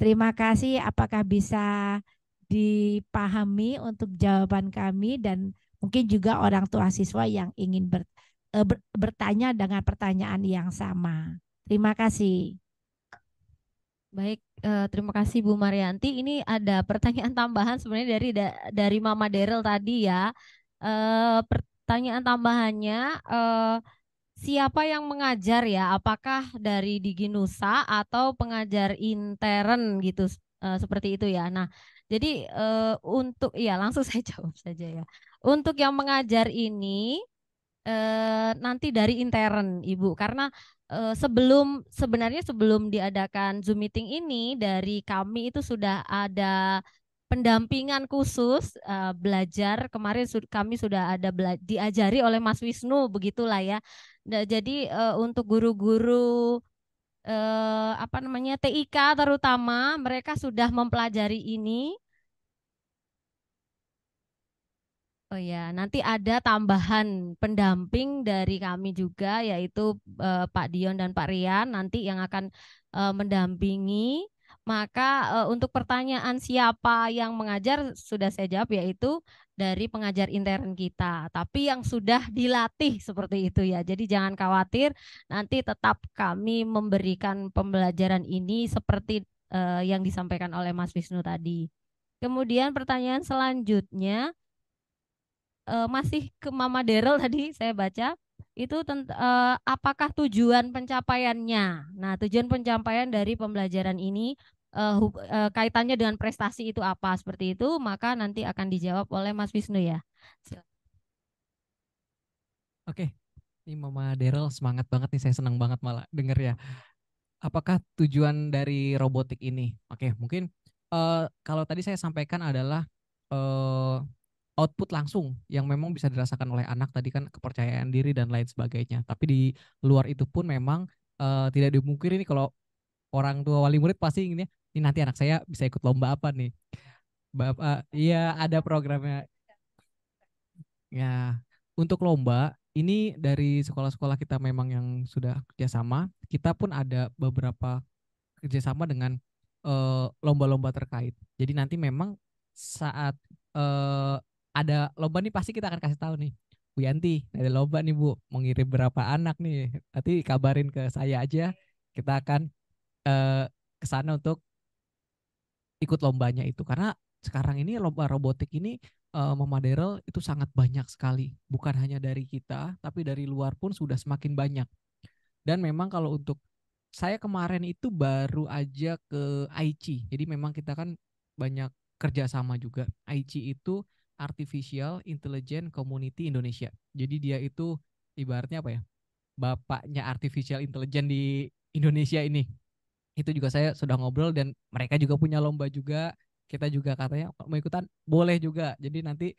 Terima kasih. Apakah bisa dipahami untuk jawaban kami dan mungkin juga orang tua siswa yang ingin bertanya dengan pertanyaan yang sama. Terima kasih. Baik, terima kasih Bu Marianti. Ini ada pertanyaan tambahan sebenarnya dari Mama Daryl tadi ya. Pertanyaan tambahannya, siapa yang mengajar ya? Apakah dari Digi Nusa atau pengajar intern gitu, seperti itu ya. Nah, jadi untuk ya langsung saya jawab saja ya. Untuk yang mengajar ini nanti dari intern Ibu, karena sebenarnya sebelum diadakan Zoom meeting ini dari kami itu sudah ada pendampingan khusus belajar kemarin kami sudah ada diajari oleh Mas Wisnu begitulah ya. Nah, jadi untuk guru-guru apa namanya TIK terutama mereka sudah mempelajari ini. Oh ya, nanti ada tambahan pendamping dari kami juga, yaitu Pak Dion dan Pak Rian nanti yang akan mendampingi. Maka untuk pertanyaan siapa yang mengajar sudah saya jawab, yaitu dari pengajar intern kita. Tapi yang sudah dilatih seperti itu ya. Jadi jangan khawatir, nanti tetap kami memberikan pembelajaran ini seperti yang disampaikan oleh Mas Wisnu tadi. Kemudian pertanyaan selanjutnya, masih ke Mama Daryl tadi saya baca itu apakah tujuan pencapaiannya. Nah, tujuan pencapaian dari pembelajaran ini kaitannya dengan prestasi itu apa seperti itu, maka nanti akan dijawab oleh Mas Wisnu ya. Oke, ini Mama Daryl semangat banget nih, saya senang banget malah denger ya. Apakah tujuan dari robotik ini? Oke, mungkin kalau tadi saya sampaikan adalah output langsung yang memang bisa dirasakan oleh anak tadi kan kepercayaan diri dan lain sebagainya. Tapi di luar itu pun memang tidak dimungkiri nih kalau orang tua wali murid pasti inginnya ini nanti anak saya bisa ikut lomba apa nih. Bapak, iya ada programnya. Ya, untuk lomba ini dari sekolah-sekolah kita memang yang sudah kerjasama, kita pun ada beberapa kerjasama dengan lomba-lomba terkait. Jadi nanti memang saat eh, ada lomba nih pasti kita akan kasih tahu nih, Bu Yanti, ada lomba nih Bu, mau ngirim berapa anak nih, nanti kabarin ke saya aja, kita akan eh, ke sana untuk ikut lombanya itu karena sekarang ini lomba robotik ini Mama Daryl itu sangat banyak sekali bukan hanya dari kita tapi dari luar pun sudah semakin banyak dan memang kalau untuk saya kemarin itu baru aja ke Aichi jadi memang kita kan banyak kerjasama juga Aichi itu Artificial Intelligence Community Indonesia jadi dia itu ibaratnya apa ya bapaknya Artificial Intelligence di Indonesia ini itu juga saya sudah ngobrol dan mereka juga punya lomba juga kita juga katanya kalau mau ikutan boleh juga jadi nanti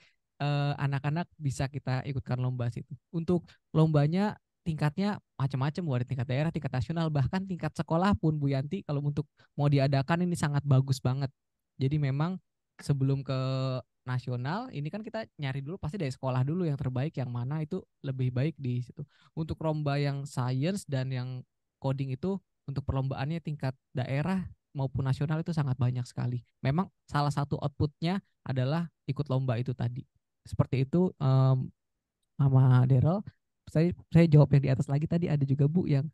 anak-anak bisa kita ikutkan lomba situ untuk lombanya tingkatnya macam-macam ada tingkat daerah tingkat nasional bahkan tingkat sekolah pun Bu Yanti kalau untuk mau diadakan ini sangat bagus banget jadi memang sebelum ke nasional ini kan kita nyari dulu pasti dari sekolah dulu yang terbaik yang mana itu lebih baik di situ untuk lomba yang science dan yang coding itu untuk perlombaannya tingkat daerah maupun nasional itu sangat banyak sekali. Memang salah satu outputnya adalah ikut lomba itu tadi. Seperti itu, Mama Daryl. Saya jawab yang di atas lagi tadi ada juga Bu yang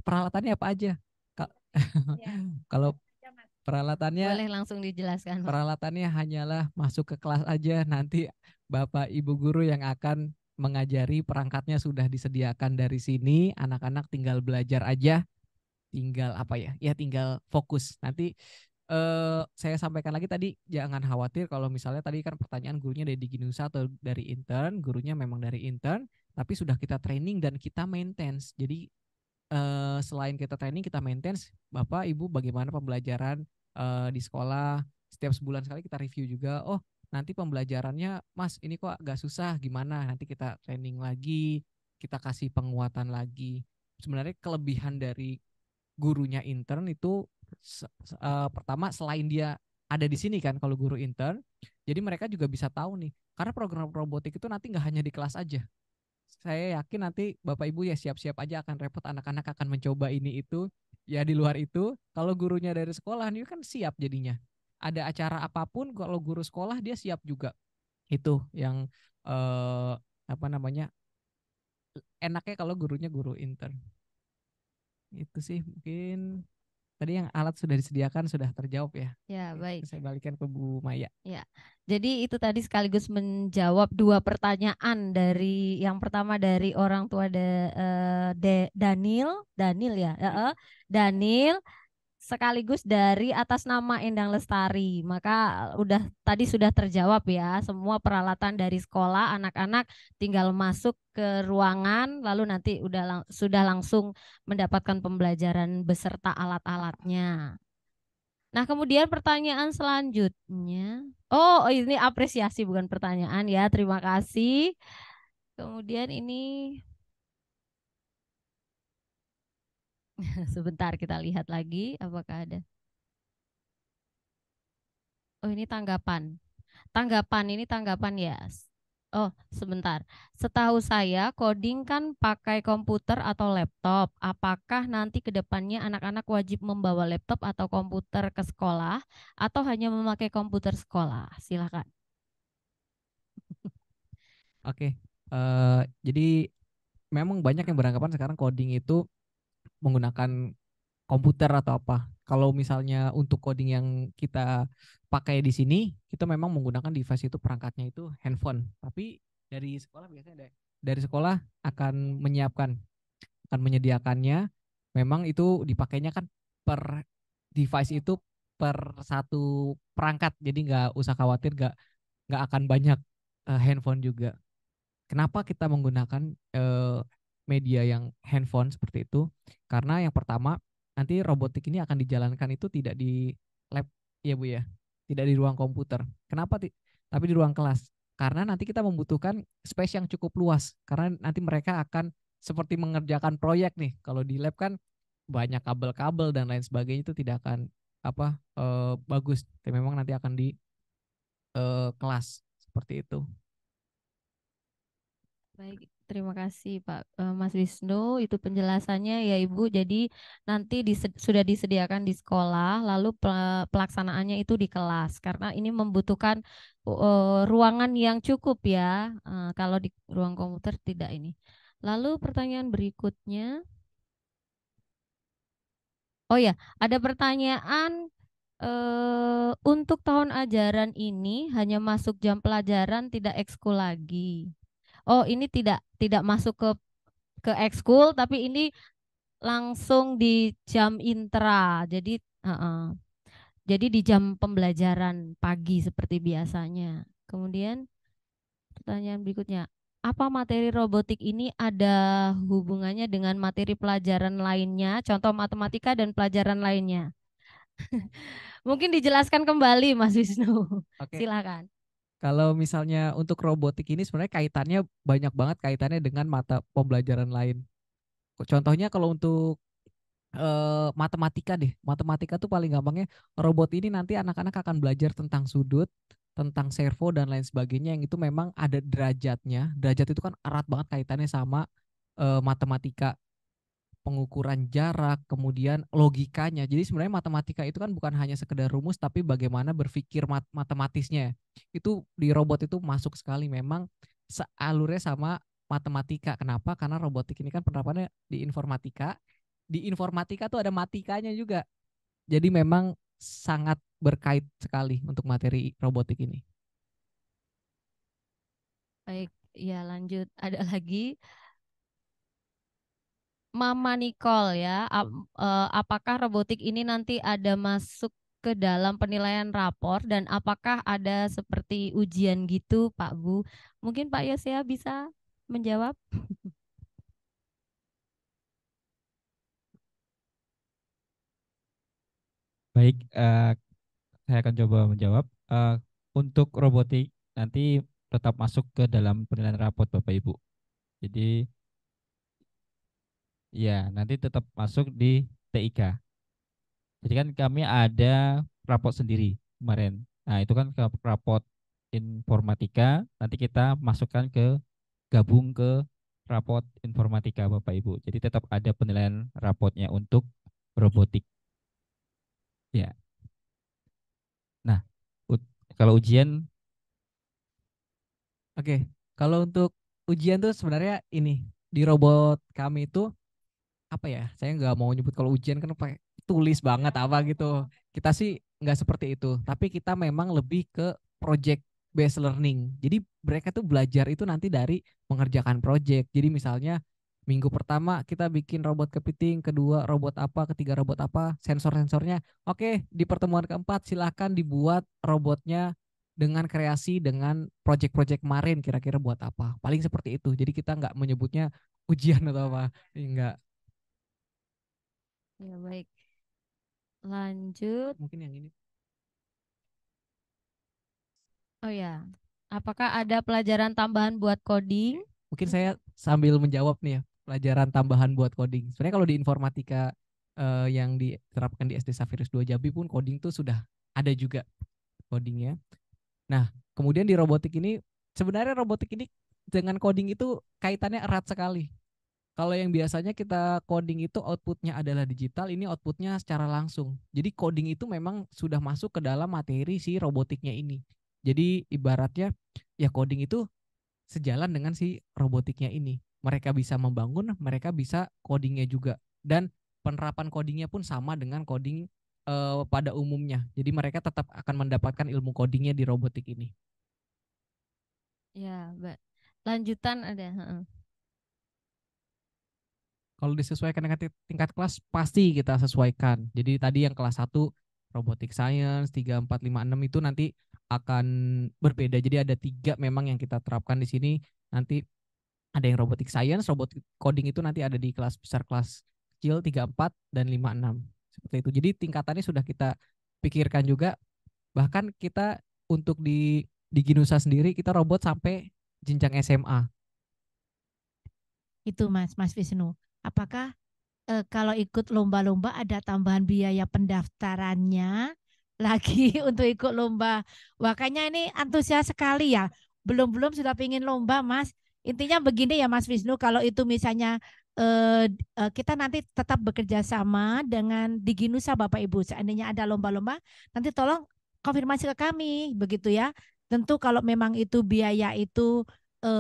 peralatannya apa aja? Ya. Kalau peralatannya Boleh langsung dijelaskan, Pak. peralatannya hanyalah masuk ke kelas aja nanti Bapak Ibu guru yang akan mengajari perangkatnya sudah disediakan dari sini anak-anak tinggal belajar aja tinggal apa ya ya tinggal fokus nanti saya sampaikan lagi tadi jangan khawatir kalau misalnya tadi kan pertanyaan gurunya dari Diginusa atau dari intern gurunya memang dari intern tapi sudah kita training dan kita maintenance jadi selain kita training kita maintenance Bapak Ibu bagaimana pembelajaran di sekolah setiap sebulan sekali kita review juga oh nanti pembelajarannya Mas ini kok agak susah gimana nanti kita training lagi kita kasih penguatan lagi sebenarnya kelebihan dari gurunya intern itu pertama selain dia ada di sini kan kalau guru intern jadi mereka juga bisa tahu nih karena program robotik itu nanti nggak hanya di kelas aja saya yakin nanti Bapak Ibu ya siap-siap aja akan repot anak-anak akan mencoba ini itu ya di luar itu kalau gurunya dari sekolah ini kan siap jadinya ada acara apapun kalau guru sekolah dia siap juga itu yang apa namanya enaknya kalau gurunya guru intern itu sih mungkin tadi yang alat sudah disediakan sudah terjawab ya. Ya, baik. Saya balikan ke Bu Maya. Ya, jadi itu tadi sekaligus menjawab dua pertanyaan dari yang pertama dari orang tua Daniel ya, Daniel sekaligus dari atas nama Endang Lestari. Maka tadi sudah terjawab ya, semua peralatan dari sekolah anak-anak tinggal masuk ke ruangan lalu nanti sudah langsung mendapatkan pembelajaran beserta alat-alatnya. Nah, kemudian pertanyaan selanjutnya. Oh, ini apresiasi bukan pertanyaan ya. Terima kasih. Kemudian ini sebentar kita lihat lagi apakah ada. Oh, ini tanggapan. Ini tanggapan ya. Oh, sebentar. Setahu saya coding kan pakai komputer atau laptop. Apakah nanti ke depannya anak-anak wajib membawa laptop atau komputer ke sekolah atau hanya memakai komputer sekolah? Silakan. Oke. Jadi memang banyak yang beranggapan sekarang coding itu menggunakan komputer atau apa. Kalau misalnya untuk coding yang kita pakai di sini, kita memang menggunakan device itu perangkatnya itu handphone. Tapi dari sekolah biasanya dari sekolah akan menyediakannya. Memang itu dipakainya kan per device itu per satu perangkat. Jadi nggak usah khawatir nggak akan banyak handphone juga. Kenapa kita menggunakan media yang handphone seperti itu? Karena yang pertama nanti robotik ini akan dijalankan itu tidak di lab ya Bu ya, tidak di ruang komputer. Kenapa? Tapi di ruang kelas. karena nanti kita membutuhkan space yang cukup luas karena nanti mereka akan seperti mengerjakan proyek nih. Kalau di lab kan banyak kabel-kabel dan lain sebagainya, itu tidak akan bagus. Tapi memang nanti akan di kelas seperti itu. Baik, terima kasih Pak Mas Wisnu. Itu penjelasannya ya Ibu. Jadi nanti sudah disediakan di sekolah, lalu pelaksanaannya itu di kelas. Karena ini membutuhkan ruangan yang cukup ya. Kalau di ruang komputer tidak ini. Lalu pertanyaan berikutnya. Oh ya, ada pertanyaan untuk tahun ajaran ini hanya masuk jam pelajaran, tidak ekskul lagi. Oh, ini tidak masuk ke ekskul, tapi ini langsung di jam intra. Jadi di jam pembelajaran pagi seperti biasanya. Kemudian pertanyaan berikutnya, apa materi robotik ini ada hubungannya dengan materi pelajaran lainnya, contoh matematika dan pelajaran lainnya? Mungkin dijelaskan kembali Mas Wisnu. Oke. Silakan. Kalau misalnya untuk robotik ini sebenarnya kaitannya banyak banget kaitannya dengan mata pembelajaran lain. Contohnya kalau untuk matematika deh. Matematika tuh paling gampangnya robot ini nanti anak-anak akan belajar tentang sudut, tentang servo dan lain sebagainya yang itu memang ada derajatnya. Derajat itu kan erat banget kaitannya sama matematika, pengukuran jarak, kemudian logikanya. Jadi sebenarnya matematika itu kan bukan hanya sekedar rumus tapi bagaimana berpikir matematisnya. Itu di robot itu masuk sekali memang alurnya sama matematika. Kenapa? Karena robotik ini kan penerapannya di informatika. Di informatika tuh ada matikanya juga. Jadi memang sangat berkait sekali untuk materi robotik ini. Baik, ya lanjut. Ada lagi. Mama Nicole ya, apakah robotik ini nanti ada masuk ke dalam penilaian rapor dan apakah ada seperti ujian gitu Pak Bu? Mungkin Pak Yosea bisa menjawab. Baik, saya akan coba menjawab. Untuk robotik nanti tetap masuk ke dalam penilaian rapot Bapak Ibu. Jadi ya nanti tetap masuk di TIK. Jadi kan kami ada rapot sendiri kemarin. Nah itu kan ke rapot informatika. Nanti kita masukkan gabung ke rapot informatika Bapak Ibu. Jadi tetap ada penilaian rapotnya untuk robotik. Ya. Nah, kalau ujian Oke, kalau untuk ujian tuh sebenarnya ini di robot kami itu apa ya? Saya nggak mau nyebut kalau ujian kan pakai tulis banget apa gitu. Kita sih nggak seperti itu, tapi kita memang lebih ke project based learning. Jadi mereka tuh belajar itu nanti dari mengerjakan project. Jadi misalnya minggu pertama kita bikin robot kepiting, kedua robot apa, ketiga robot apa, sensor-sensornya. Oke, di pertemuan keempat silakan dibuat robotnya dengan kreasi dengan project-project kemarin kira-kira buat apa. Paling seperti itu. Jadi kita nggak menyebutnya ujian atau apa. Enggak. Ya baik. Lanjut. Mungkin yang ini. Oh ya, apakah ada pelajaran tambahan buat coding? Mungkin saya sambil menjawab nih ya, pelajaran tambahan buat coding. Sebenarnya kalau di informatika yang diterapkan di SD Safirus 2 Jambi pun coding tuh sudah ada juga codingnya. Nah, kemudian di robotik ini, sebenarnya robotik ini dengan coding itu kaitannya erat sekali. Kalau yang biasanya kita coding itu outputnya adalah digital, ini outputnya secara langsung. Jadi coding itu memang sudah masuk ke dalam materi si robotiknya ini. Jadi ibaratnya ya coding itu sejalan dengan si robotiknya ini. Mereka bisa membangun, mereka bisa codingnya juga. Dan penerapan codingnya pun sama dengan coding pada umumnya. Jadi mereka tetap akan mendapatkan ilmu codingnya di robotik ini. Ya, Mbak. Lanjutan ada. Kalau disesuaikan dengan tingkat kelas, pasti kita sesuaikan. Jadi tadi yang kelas 1, robotik science, 3, 4, 5, 6 itu nanti akan berbeda. Jadi ada 3 memang yang kita terapkan di sini. Nanti ada yang robotik science, robotik coding itu nanti ada di kelas besar, kelas kecil 3, 4, dan 5, 6. Seperti itu. Jadi tingkatannya sudah kita pikirkan juga. Bahkan kita untuk di di Ginusa sendiri kita robot sampai jenjang SMA. Itu Mas Wisnu. Apakah kalau ikut lomba-lomba ada tambahan biaya pendaftarannya lagi untuk ikut lomba? Makanya ini antusias sekali ya. Belum-belum sudah pingin lomba, Mas. Intinya begini ya Mas Wisnu, kalau itu misalnya kita nanti tetap bekerja sama dengan Diginusa Bapak Ibu. Seandainya ada lomba-lomba, nanti tolong konfirmasi ke kami, begitu ya. Tentu kalau memang itu biaya itu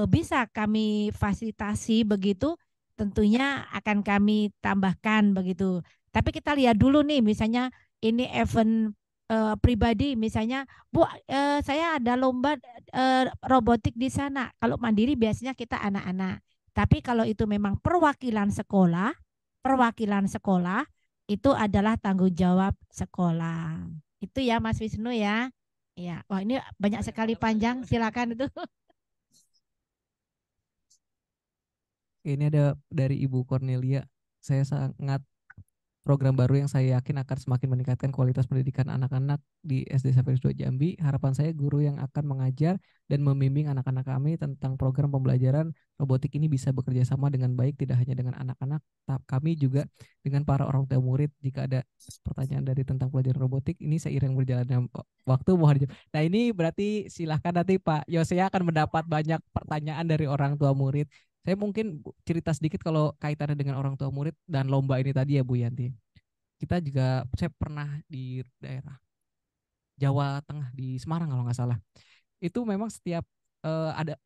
bisa kami fasilitasi begitu, tentunya akan kami tambahkan begitu. Tapi kita lihat dulu nih, misalnya ini event pribadi, misalnya Bu, saya ada lomba robotik di sana. Kalau mandiri biasanya kita anak-anak. Tapi kalau itu memang perwakilan sekolah itu adalah tanggung jawab sekolah. Itu ya Mas Wisnu ya. Ya, wah ini banyak sekali panjang. Silakan itu. Ini ada dari Ibu Cornelia. Saya sangat program baru yang saya yakin akan semakin meningkatkan kualitas pendidikan anak-anak di SD Saveris 2 Jambi. Harapan saya guru yang akan mengajar dan membimbing anak-anak kami tentang program pembelajaran robotik ini bisa bekerja sama dengan baik, tidak hanya dengan anak-anak, kami juga dengan para orang tua murid. Jika ada pertanyaan dari tentang pelajaran robotik, ini seiring berjalannya waktu mohon dijawab. Nah ini berarti silahkan nanti Pak Yosea akan mendapat banyak pertanyaan dari orang tua murid. Saya mungkin cerita sedikit kalau kaitannya dengan orang tua murid dan lomba ini tadi ya Bu Yanti. Kita juga, saya pernah di daerah Jawa Tengah di Semarang kalau nggak salah. Itu memang setiap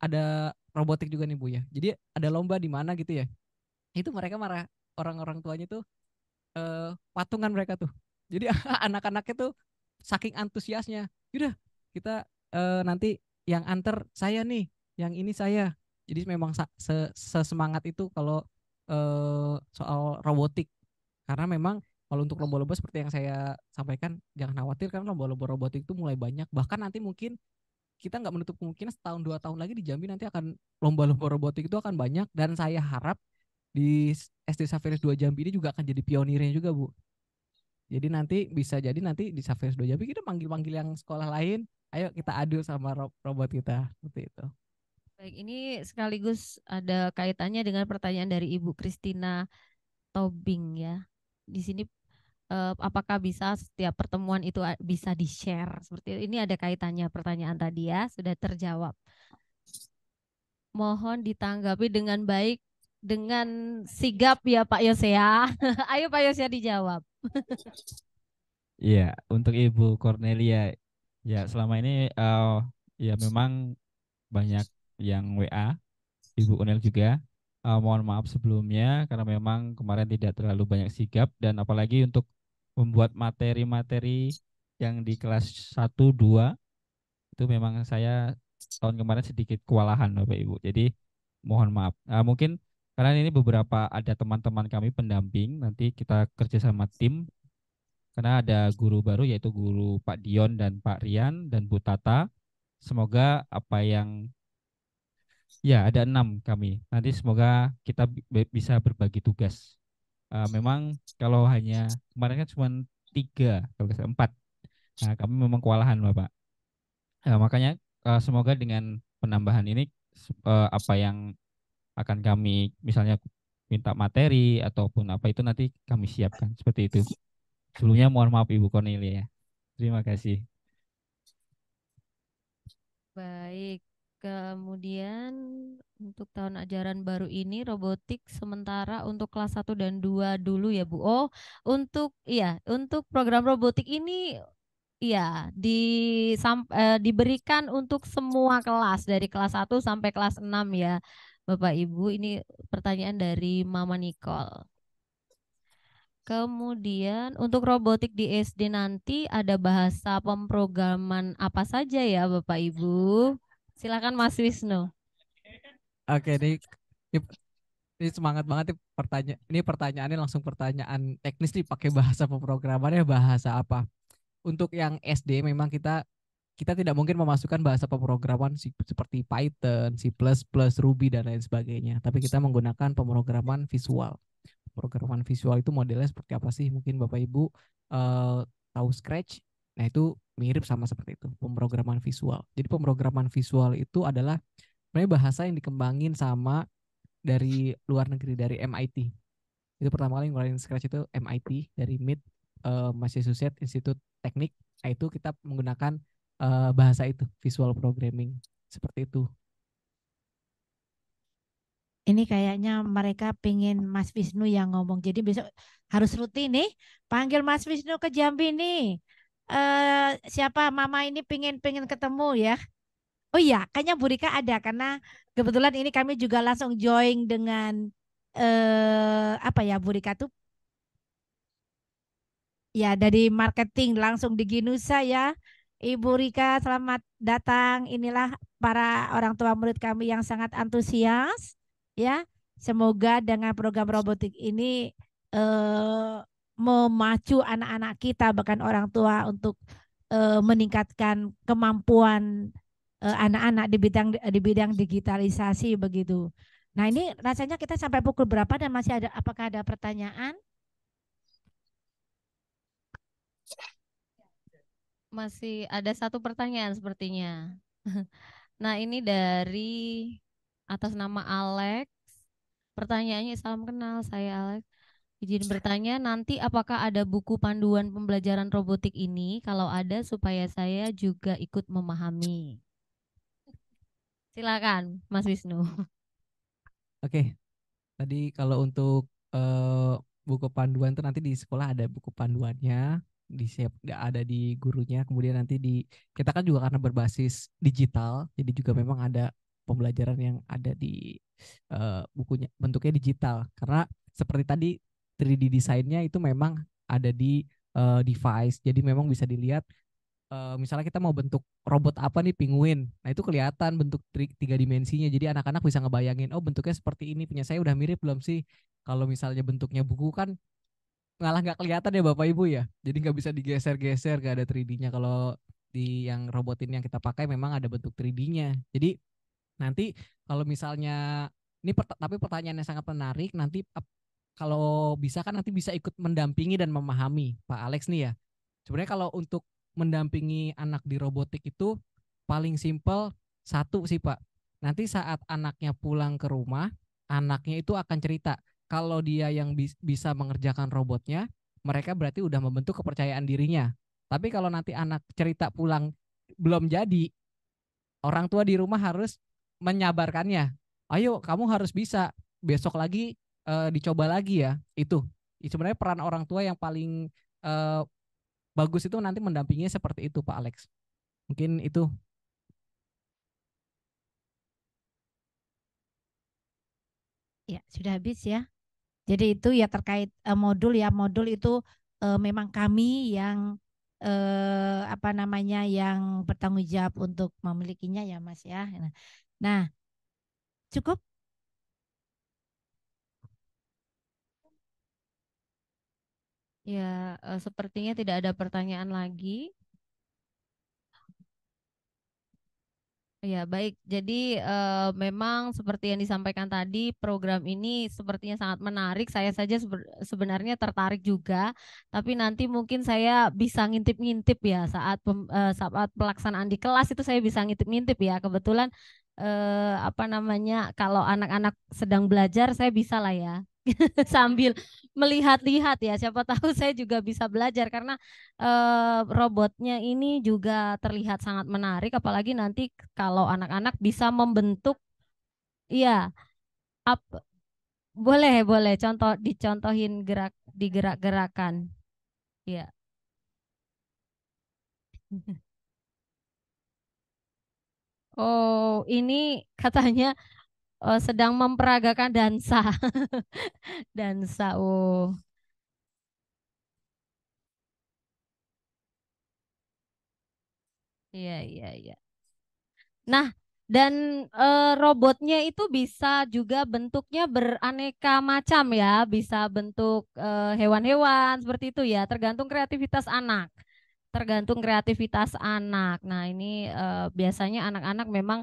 ada robotik juga nih Bu ya. Jadi ada lomba di mana gitu ya. Itu mereka marah, orang-orang tuanya tuh patungan mereka tuh. Jadi anak-anaknya tuh saking antusiasnya. Yaudah kita nanti yang anter saya nih, yang ini saya. Jadi memang sesemangat itu kalau soal robotik. Karena memang kalau untuk lomba-lomba seperti yang saya sampaikan, jangan khawatir karena lomba-lomba robotik itu mulai banyak. Bahkan nanti mungkin kita nggak menutup kemungkinan setahun 2 tahun lagi di Jambi nanti akan lomba-lomba robotik itu akan banyak. Dan saya harap di SD Saveris 2 Jambi ini juga akan jadi pionirnya juga Bu. Jadi nanti bisa jadi nanti di Saveris 2 Jambi kita panggil-panggil yang sekolah lain. Ayo kita adu sama robot kita. Seperti itu. Baik, ini sekaligus ada kaitannya dengan pertanyaan dari Ibu Christina Tobing ya. Di sini apakah bisa setiap pertemuan itu bisa di-share seperti itu? Ini ada kaitannya pertanyaan tadi ya, sudah terjawab. Mohon ditanggapi dengan baik, dengan sigap ya Pak Yosea. Ayo Pak Yosea dijawab. Iya, untuk Ibu Cornelia, ya selama ini ya memang banyak yang WA, Ibu Unel juga. Mohon maaf sebelumnya karena memang kemarin tidak terlalu banyak sigap dan apalagi untuk membuat materi-materi yang di kelas 1, 2 itu memang saya tahun kemarin sedikit kewalahan Bapak Ibu. Jadi mohon maaf. Mungkin karena ini beberapa ada teman-teman kami pendamping, nanti kita kerja sama tim karena ada guru baru yaitu guru Pak Dion dan Pak Rian dan Bu Tata. Semoga apa yang ya ada 6 kami. Nanti semoga kita bisa berbagi tugas. Memang kalau hanya kemarin kan cuma 3, kalau nggak salah 4. Nah, kami memang kewalahan Bapak. Makanya semoga dengan penambahan ini apa yang akan kami misalnya minta materi ataupun apa itu nanti kami siapkan seperti itu. Sebelumnya mohon maaf Ibu Cornelia ya. Terima kasih. Baik, kemudian untuk tahun ajaran baru ini robotik sementara untuk kelas 1 dan 2 dulu ya Bu. Oh, untuk program robotik ini diberikan untuk semua kelas dari kelas 1 sampai kelas 6 ya. Bapak Ibu, ini pertanyaan dari Mama Nicole. Kemudian untuk robotik di SD nanti ada bahasa pemrograman apa saja ya Bapak Ibu? Silakan Mas Wisnu. Oke, ini semangat banget nih pertanyaan. Ini pertanyaannya langsung pertanyaan teknis nih, pakai bahasa pemrogramannya bahasa apa? Untuk yang SD memang kita tidak mungkin memasukkan bahasa pemrograman seperti Python, C++, Ruby dan lain sebagainya. Tapi kita menggunakan pemrograman visual. Pemrograman visual itu modelnya seperti apa sih? Mungkin Bapak Ibu tahu Scratch. Nah, itu mirip sama seperti itu, pemrograman visual. Jadi pemrograman visual itu adalah sebenarnya bahasa yang dikembangin sama dari luar negeri, dari MIT. Itu pertama kali ngeluarin Scratch itu MIT, dari MIT, Massachusetts Institute Teknik. Nah, itu kita menggunakan bahasa itu, visual programming. Seperti itu. Ini kayaknya mereka pengen Mas Wisnu yang ngomong. Jadi besok harus rutin nih, panggil Mas Wisnu ke Jambi nih. Siapa Mama ini pengen ketemu ya. Oh iya, kayaknya Bu Rika ada karena kebetulan ini kami juga langsung join dengan apa ya Bu Rika tuh ya dari marketing langsung di Ginusa ya. Ibu Rika selamat datang. Inilah para orang tua murid kami yang sangat antusias ya. Semoga dengan program robotik ini memacu anak-anak kita bahkan orang tua untuk meningkatkan kemampuan anak-anak di bidang digitalisasi begitu. Nah, ini rasanya kita sampai pukul berapa dan masih ada apakah ada pertanyaan? Masih ada satu pertanyaan sepertinya. Nah, ini dari atas nama Alex. Pertanyaannya, salam kenal, saya Alex. Izin bertanya, nanti apakah ada buku panduan pembelajaran robotik ini? Kalau ada, supaya saya juga ikut memahami. Silakan, Mas Wisnu. Oke, tadi kalau untuk buku panduan itu nanti di sekolah ada buku panduannya, ada di gurunya. Kemudian nanti kita kan juga karena berbasis digital, jadi juga memang ada pembelajaran yang ada di bukunya bentuknya digital. Karena seperti tadi 3D desainnya itu memang ada di device, jadi memang bisa dilihat. Misalnya kita mau bentuk robot apa nih, penguin. Nah, itu kelihatan bentuk tiga dimensinya. Jadi anak-anak bisa ngebayangin, oh bentuknya seperti ini. Punya saya udah mirip belum sih? Kalau misalnya bentuknya buku kan malah nggak kelihatan ya Bapak Ibu ya. Jadi nggak bisa digeser-geser, nggak ada 3D-nya. Kalau di yang robot ini yang kita pakai memang ada bentuk 3D-nya. Jadi nanti kalau misalnya ini tapi pertanyaannya sangat menarik. Nanti kalau bisa kan nanti bisa ikut mendampingi dan memahami Pak Alex nih ya. Sebenarnya kalau untuk mendampingi anak di robotik itu paling simpel satu sih Pak. Nanti saat anaknya pulang ke rumah, anaknya itu akan cerita. Kalau dia yang bisa mengerjakan robotnya, mereka berarti udah membentuk kepercayaan dirinya. Tapi kalau nanti anak cerita pulang belum jadi, orang tua di rumah harus menyabarkannya. Ayo, kamu harus bisa. Besok lagi dicoba lagi ya. Itu sebenarnya peran orang tua yang paling eh, bagus itu nanti mendampinginya seperti itu Pak Alex. Mungkin itu. Ya, sudah habis ya. Jadi itu ya terkait modul ya. Modul itu memang kami yang apa namanya yang bertanggung jawab untuk memilikinya ya Mas ya. Nah, cukup. Ya, sepertinya tidak ada pertanyaan lagi. Ya, baik. Jadi memang seperti yang disampaikan tadi, program ini sepertinya sangat menarik. Saya saja sebenarnya tertarik juga, tapi nanti mungkin saya bisa ngintip-ngintip ya saat pelaksanaan di kelas itu saya bisa ngintip-ngintip ya. Kebetulan apa namanya, kalau anak-anak sedang belajar saya bisa lah ya. Sambil melihat-lihat ya, siapa tahu saya juga bisa belajar karena robotnya ini juga terlihat sangat menarik, apalagi nanti kalau anak-anak bisa membentuk, iya, boleh boleh dicontohin digerak-gerakan, ya. Oh, ini katanya sedang memperagakan dansa, dansa. Oh, iya iya iya. Nah, dan robotnya itu bisa juga bentuknya beraneka macam ya, bisa bentuk hewan-hewan seperti itu ya, tergantung kreativitas anak. Tergantung kreativitas anak. Nah, ini biasanya anak-anak memang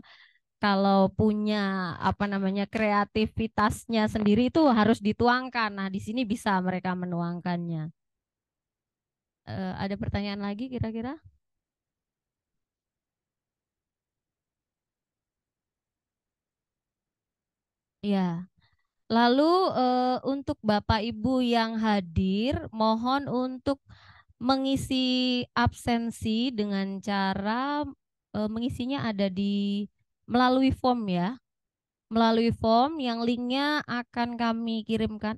kalau punya apa namanya kreativitasnya sendiri itu harus dituangkan. Nah, di sini bisa mereka menuangkannya. Ada pertanyaan lagi kira-kira? Ya. Lalu untuk Bapak Ibu yang hadir, mohon untuk mengisi absensi dengan cara mengisinya ada di melalui form ya. Melalui form yang linknya akan kami kirimkan.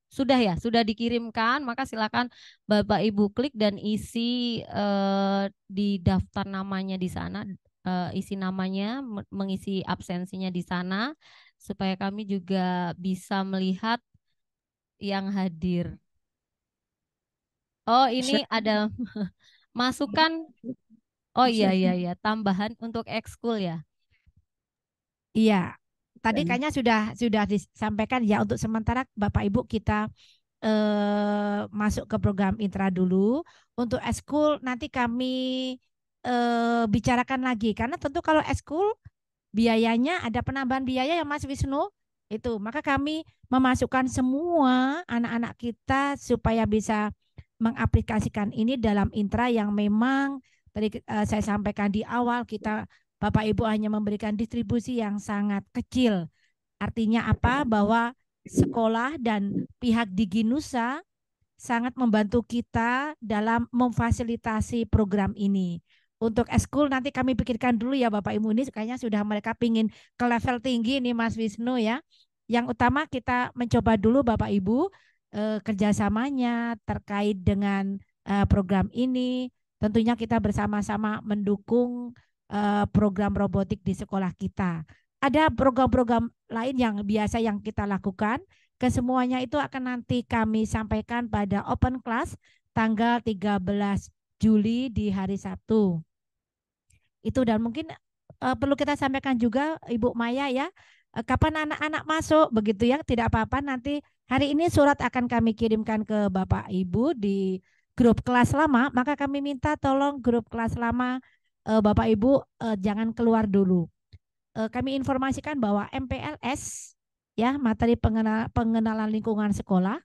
Sudah ya, sudah dikirimkan, maka silakan Bapak Ibu klik dan isi di daftar namanya di sana, isi namanya, mengisi absensinya di sana, supaya kami juga bisa melihat yang hadir. Oh, ini ada masukan. Oh iya, tambahan untuk ekskul ya. Iya, tadi kayaknya sudah disampaikan ya, untuk sementara Bapak Ibu kita masuk ke program intra dulu. Untuk eskul nanti kami bicarakan lagi, karena tentu kalau eskul biayanya ada penambahan biaya ya Mas Wisnu itu. Maka kami memasukkan semua anak-anak kita supaya bisa mengaplikasikan ini dalam intra yang memang tadi saya sampaikan di awal, kita Bapak Ibu hanya memberikan distribusi yang sangat kecil. Artinya apa? Bahwa sekolah dan pihak Diginusa sangat membantu kita dalam memfasilitasi program ini. Untuk eskul nanti kami pikirkan dulu ya Bapak Ibu, ini kayaknya sudah mereka pingin ke level tinggi nih Mas Wisnu ya. Yang utama kita mencoba dulu Bapak Ibu kerjasamanya terkait dengan program ini. Tentunya kita bersama-sama mendukung program robotik di sekolah kita. Ada program-program lain yang biasa yang kita lakukan. Kesemuanya itu akan nanti kami sampaikan pada open class tanggal 13 Juli di hari Sabtu. Itu, dan mungkin perlu kita sampaikan juga Ibu Maya ya, kapan anak-anak masuk begitu ya, tidak apa-apa, nanti hari ini surat akan kami kirimkan ke Bapak Ibu di grup kelas lama, maka kami minta tolong grup kelas lama Bapak Ibu jangan keluar dulu. Kami informasikan bahwa MPLS ya, materi pengenalan lingkungan sekolah,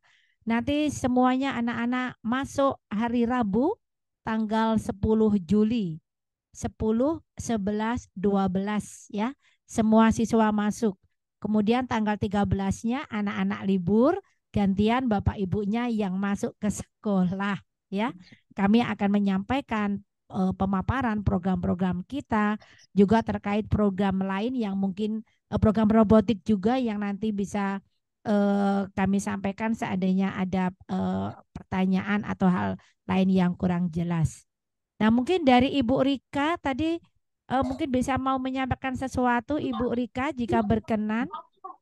nanti semuanya anak-anak masuk hari Rabu tanggal 10 Juli. 10, 11, 12 ya. Semua siswa masuk. Kemudian tanggal 13-nya anak-anak libur, gantian Bapak Ibunya yang masuk ke sekolah ya. Kami akan menyampaikan pemaparan program-program kita, juga terkait program lain yang mungkin program robotik juga yang nanti bisa kami sampaikan seandainya ada pertanyaan atau hal lain yang kurang jelas. Nah, mungkin dari Ibu Rika tadi mungkin bisa mau menyampaikan sesuatu Ibu Rika jika berkenan.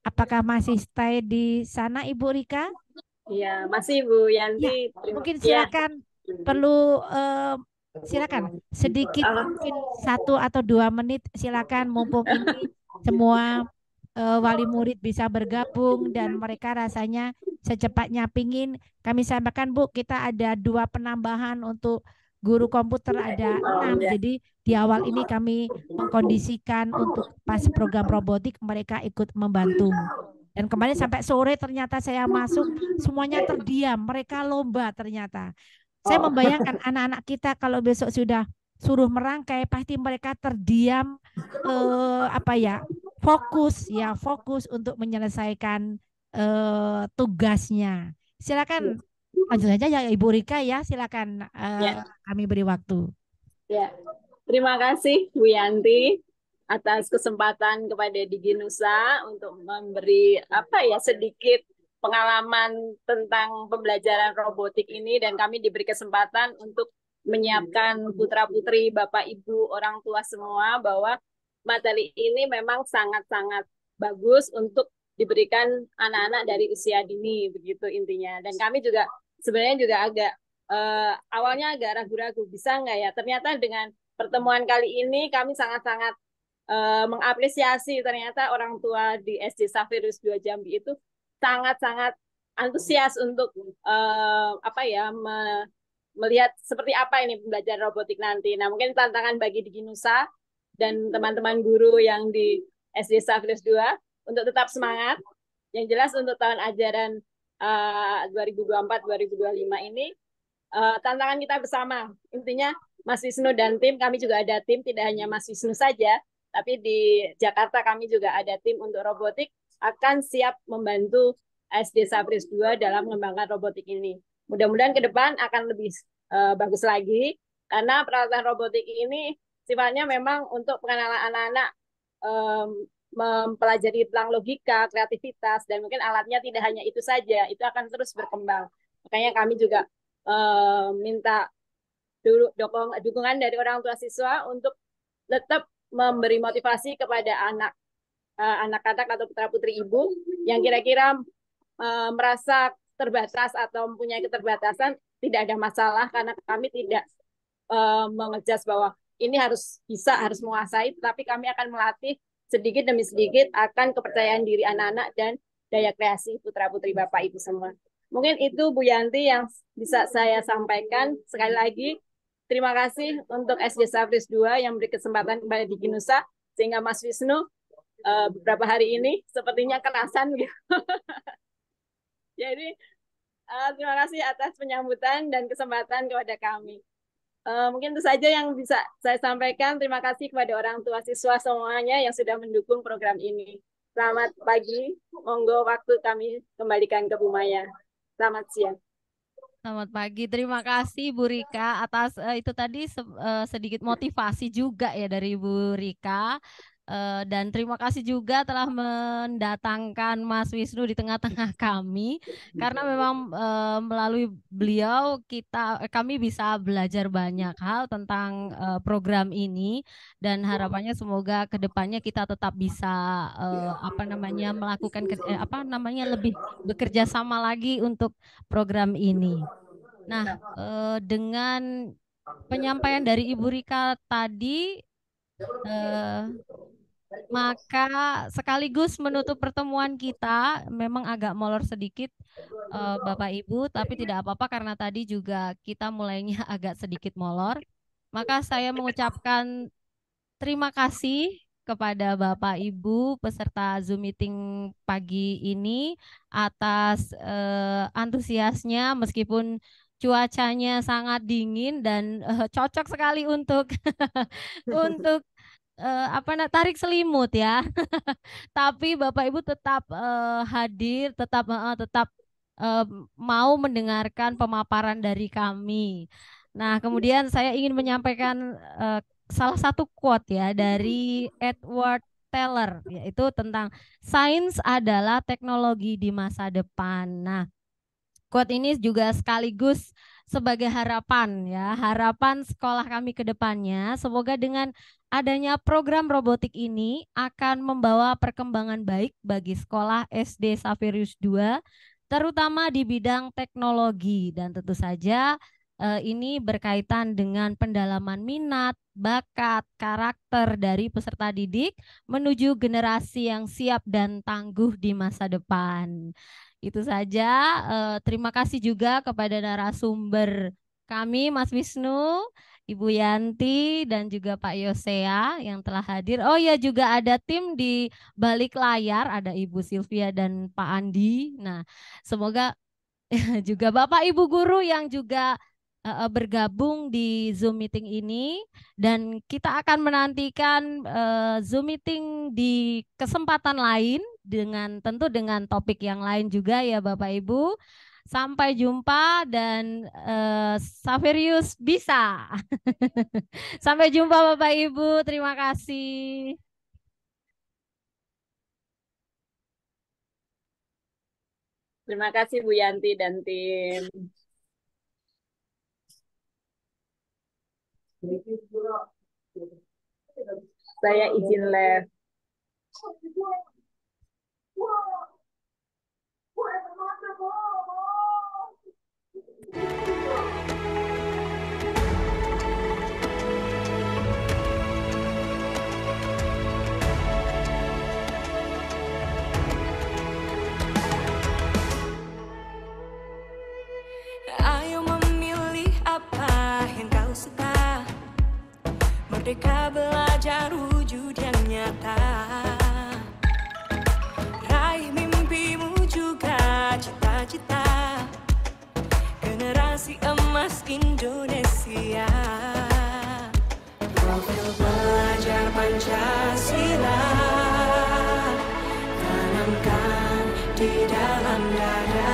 Apakah masih stay di sana Ibu Rika? Iya, masih Bu Ya, Yanti. mungkin silakan perlu silakan sedikit mungkin 1 atau 2 menit, silakan, mumpung ini semua wali murid bisa bergabung dan mereka rasanya secepatnya pingin kami sampaikan Bu, kita ada 2 penambahan untuk guru komputer, ada 6. Jadi di awal ini kami mengkondisikan untuk pas program robotik mereka ikut membantu. Dan kemarin sampai sore ternyata saya masuk semuanya terdiam, mereka lomba ternyata. Saya membayangkan anak-anak kita kalau besok sudah suruh merangkai pasti mereka terdiam fokus untuk menyelesaikan tugasnya. Silakan lanjut saja ya Ibu Rika ya, silakan kami beri waktu. Ya, terima kasih Bu Yanti atas kesempatan kepada Diginusa untuk memberi sedikit pengalaman tentang pembelajaran robotik ini, dan kami diberi kesempatan untuk menyiapkan putra-putri, Bapak Ibu, orang tua semua bahwa materi ini memang sangat-sangat bagus untuk diberikan anak-anak dari usia dini, begitu intinya. Dan kami juga sebenarnya juga agak awalnya agak ragu-ragu bisa nggak ya. Ternyata dengan pertemuan kali ini kami sangat-sangat mengapresiasi, ternyata orang tua di SD Safirus 2 Jambi itu sangat-sangat antusias untuk melihat seperti apa ini pembelajaran robotik nanti. Nah, mungkin tantangan bagi Diginusa dan teman-teman guru yang di SD Safirus 2 untuk tetap semangat. Yang jelas untuk tahun ajaran 2024-2025 ini tantangan kita bersama. Intinya Mas Wisnu dan tim, kami juga ada tim, tidak hanya Mas Wisnu saja, tapi di Jakarta kami juga ada tim untuk robotik, akan siap membantu SD Safrius 2 dalam mengembangkan robotik ini. Mudah-mudahan ke depan akan lebih bagus lagi, karena peralatan robotik ini sifatnya memang untuk pengenalan anak-anak mempelajari tentang logika, kreativitas, dan mungkin alatnya tidak hanya itu saja, itu akan terus berkembang. Makanya kami juga minta dukungan dari orang tua siswa untuk tetap memberi motivasi kepada anak-anak atau putra-putri ibu yang kira-kira merasa terbatas atau mempunyai keterbatasan. Tidak ada masalah, karena kami tidak mengejas bahwa ini harus bisa, harus menguasai, tapi kami akan melatih sedikit demi sedikit akan kepercayaan diri anak-anak dan daya kreasi putra-putri Bapak Ibu semua. Mungkin itu Bu Yanti yang bisa saya sampaikan. Sekali lagi, terima kasih untuk SD Safrius 2 yang beri kesempatan kepada Digi Nusa, sehingga Mas Wisnu beberapa hari ini sepertinya kerasan gitu. Jadi terima kasih atas penyambutan dan kesempatan kepada kami. Mungkin itu saja yang bisa saya sampaikan. Terima kasih kepada orang tua siswa semuanya yang sudah mendukung program ini. Selamat pagi, monggo waktu kami kembalikan ke Bu Maya. Selamat siang. Selamat pagi, terima kasih Bu Rika atas itu tadi sedikit motivasi juga ya dari Bu Rika. Dan terima kasih juga telah mendatangkan Mas Wisnu di tengah-tengah kami, karena memang melalui beliau kami bisa belajar banyak hal tentang program ini, dan harapannya semoga kedepannya kita tetap bisa melakukan lebih bekerja sama lagi untuk program ini. Nah, dengan penyampaian dari Ibu Rika tadi, maka sekaligus menutup pertemuan kita. Memang agak molor sedikit Bapak Ibu, tapi tidak apa-apa karena tadi juga kita mulainya agak sedikit molor. Maka saya mengucapkan terima kasih kepada Bapak Ibu peserta Zoom meeting pagi ini atas antusiasnya, meskipun cuacanya sangat dingin dan cocok sekali untuk untuk tarik selimut ya. Tapi Bapak Ibu tetap hadir, tetap mau mendengarkan pemaparan dari kami. Nah, kemudian saya ingin menyampaikan salah satu quote ya dari Edward Teller, yaitu tentang sains adalah teknologi di masa depan. Nah, quote ini juga sekaligus sebagai harapan ya, harapan sekolah kami ke depannya. Semoga dengan adanya program robotik ini akan membawa perkembangan baik bagi sekolah SD Safrius 2, terutama di bidang teknologi, dan tentu saja ini berkaitan dengan pendalaman minat, bakat, karakter dari peserta didik menuju generasi yang siap dan tangguh di masa depan. Itu saja. Terima kasih juga kepada narasumber kami, Mas Wisnu, Ibu Yanti, dan juga Pak Yosea yang telah hadir. Oh ya, juga ada tim di balik layar, ada Ibu Sylvia dan Pak Andi. Nah, semoga juga Bapak Ibu guru yang juga bergabung di Zoom meeting ini, dan kita akan menantikan Zoom meeting di kesempatan lain tentu dengan topik yang lain juga ya Bapak Ibu. Sampai jumpa dan Safrius bisa. Sampai jumpa Bapak Ibu, terima kasih. Terima kasih Bu Yanti dan tim. Saya izin live. Ayo memilih apa yang kau suka, merdeka belajar wujud yang nyata. Raih mimpimu juga cita-cita, generasi generasi emas Indonesia. Profil pelajar Pancasila tanamkan di dalam dada.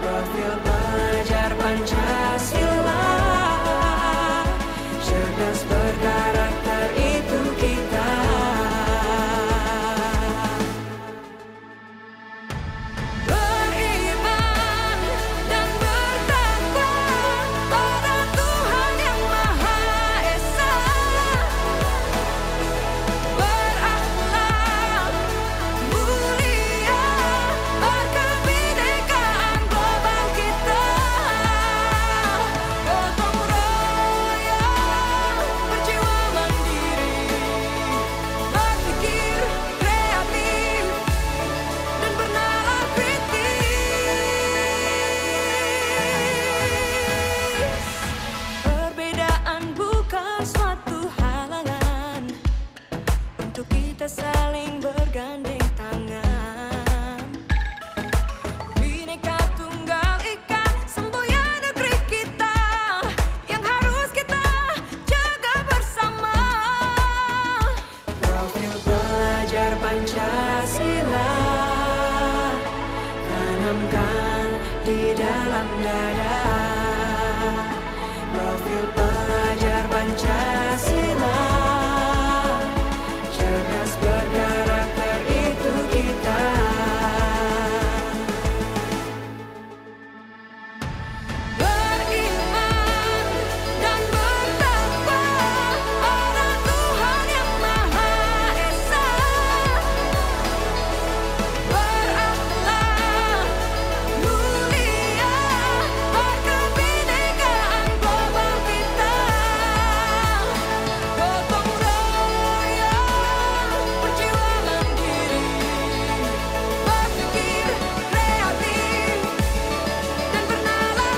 Profil pelajar Pancasila, cerdas berkarakter itu kita. Beriman dan bertakwa pada Tuhan Yang Maha Esa. Berakhlak mulia, berkebinekaan global kita. Gotong royong, berjiwa mandiri, berpikir kreatif dan bernalar kritis. Perbedaan bukan suatu halangan untuk kita saling bergandeng tangan. Bhinneka Tunggal Ika, semboyan negeri kita yang harus kita jaga bersama. Profil pelajar Pancasila tanamkan di dalam dada. Profil pelajar Pancasila, cerdas berkarakter itu kita. Beriman dan bertakwa pada Tuhan Yang Maha Esa. Berakhlak mulia, berkebinekaan global kita. Gotong royong, berjiwa mandiri, berpikir kreatif dan bernalar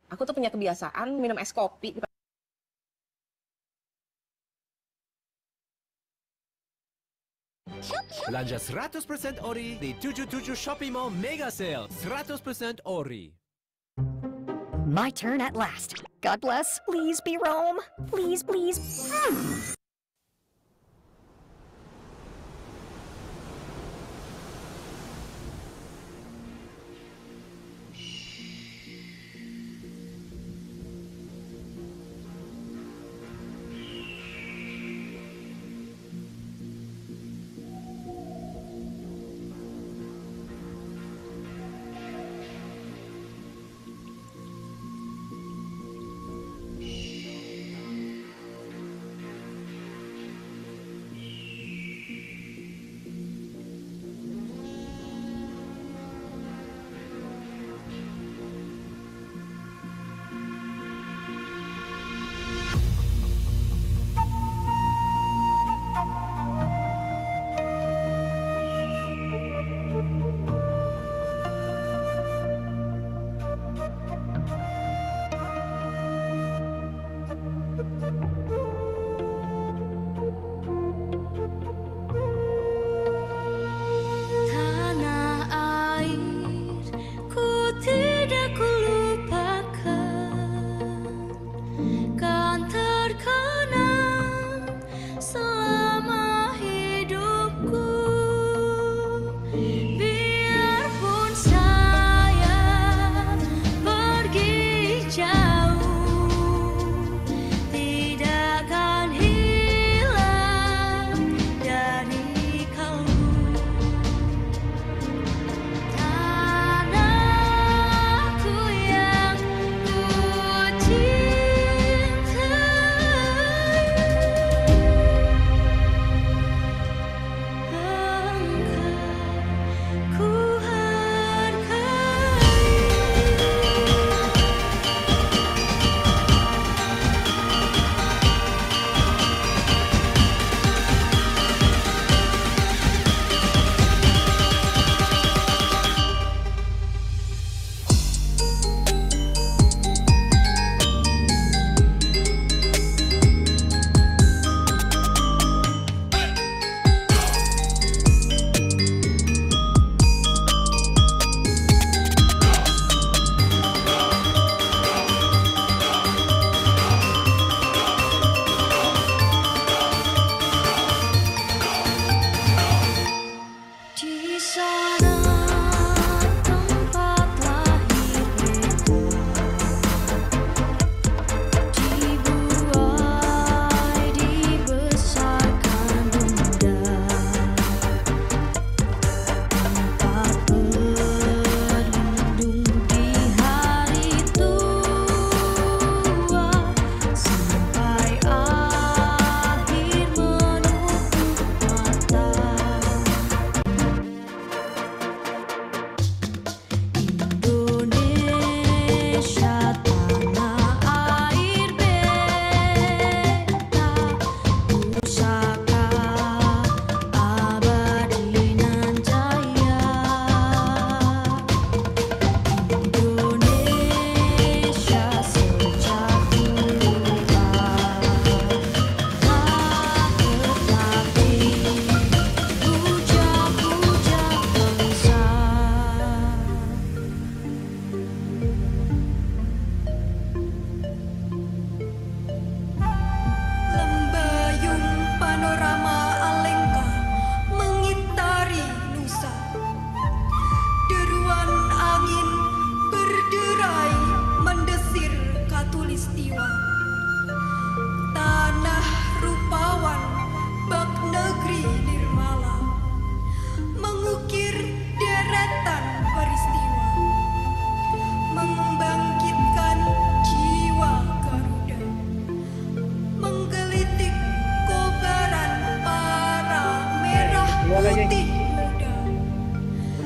Aku tuh punya kebiasaan minum es kopi. Belanja 100% ori di 77 Shopee Mall Mega Sale. 100% ori. My turn at last. God bless. Please be Rome. Please, please.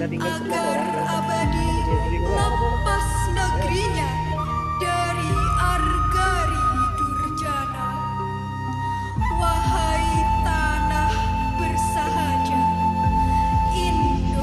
agar abadi lepas negerinya dari argari durjana. Wahai tanah bersahaja Indonesia.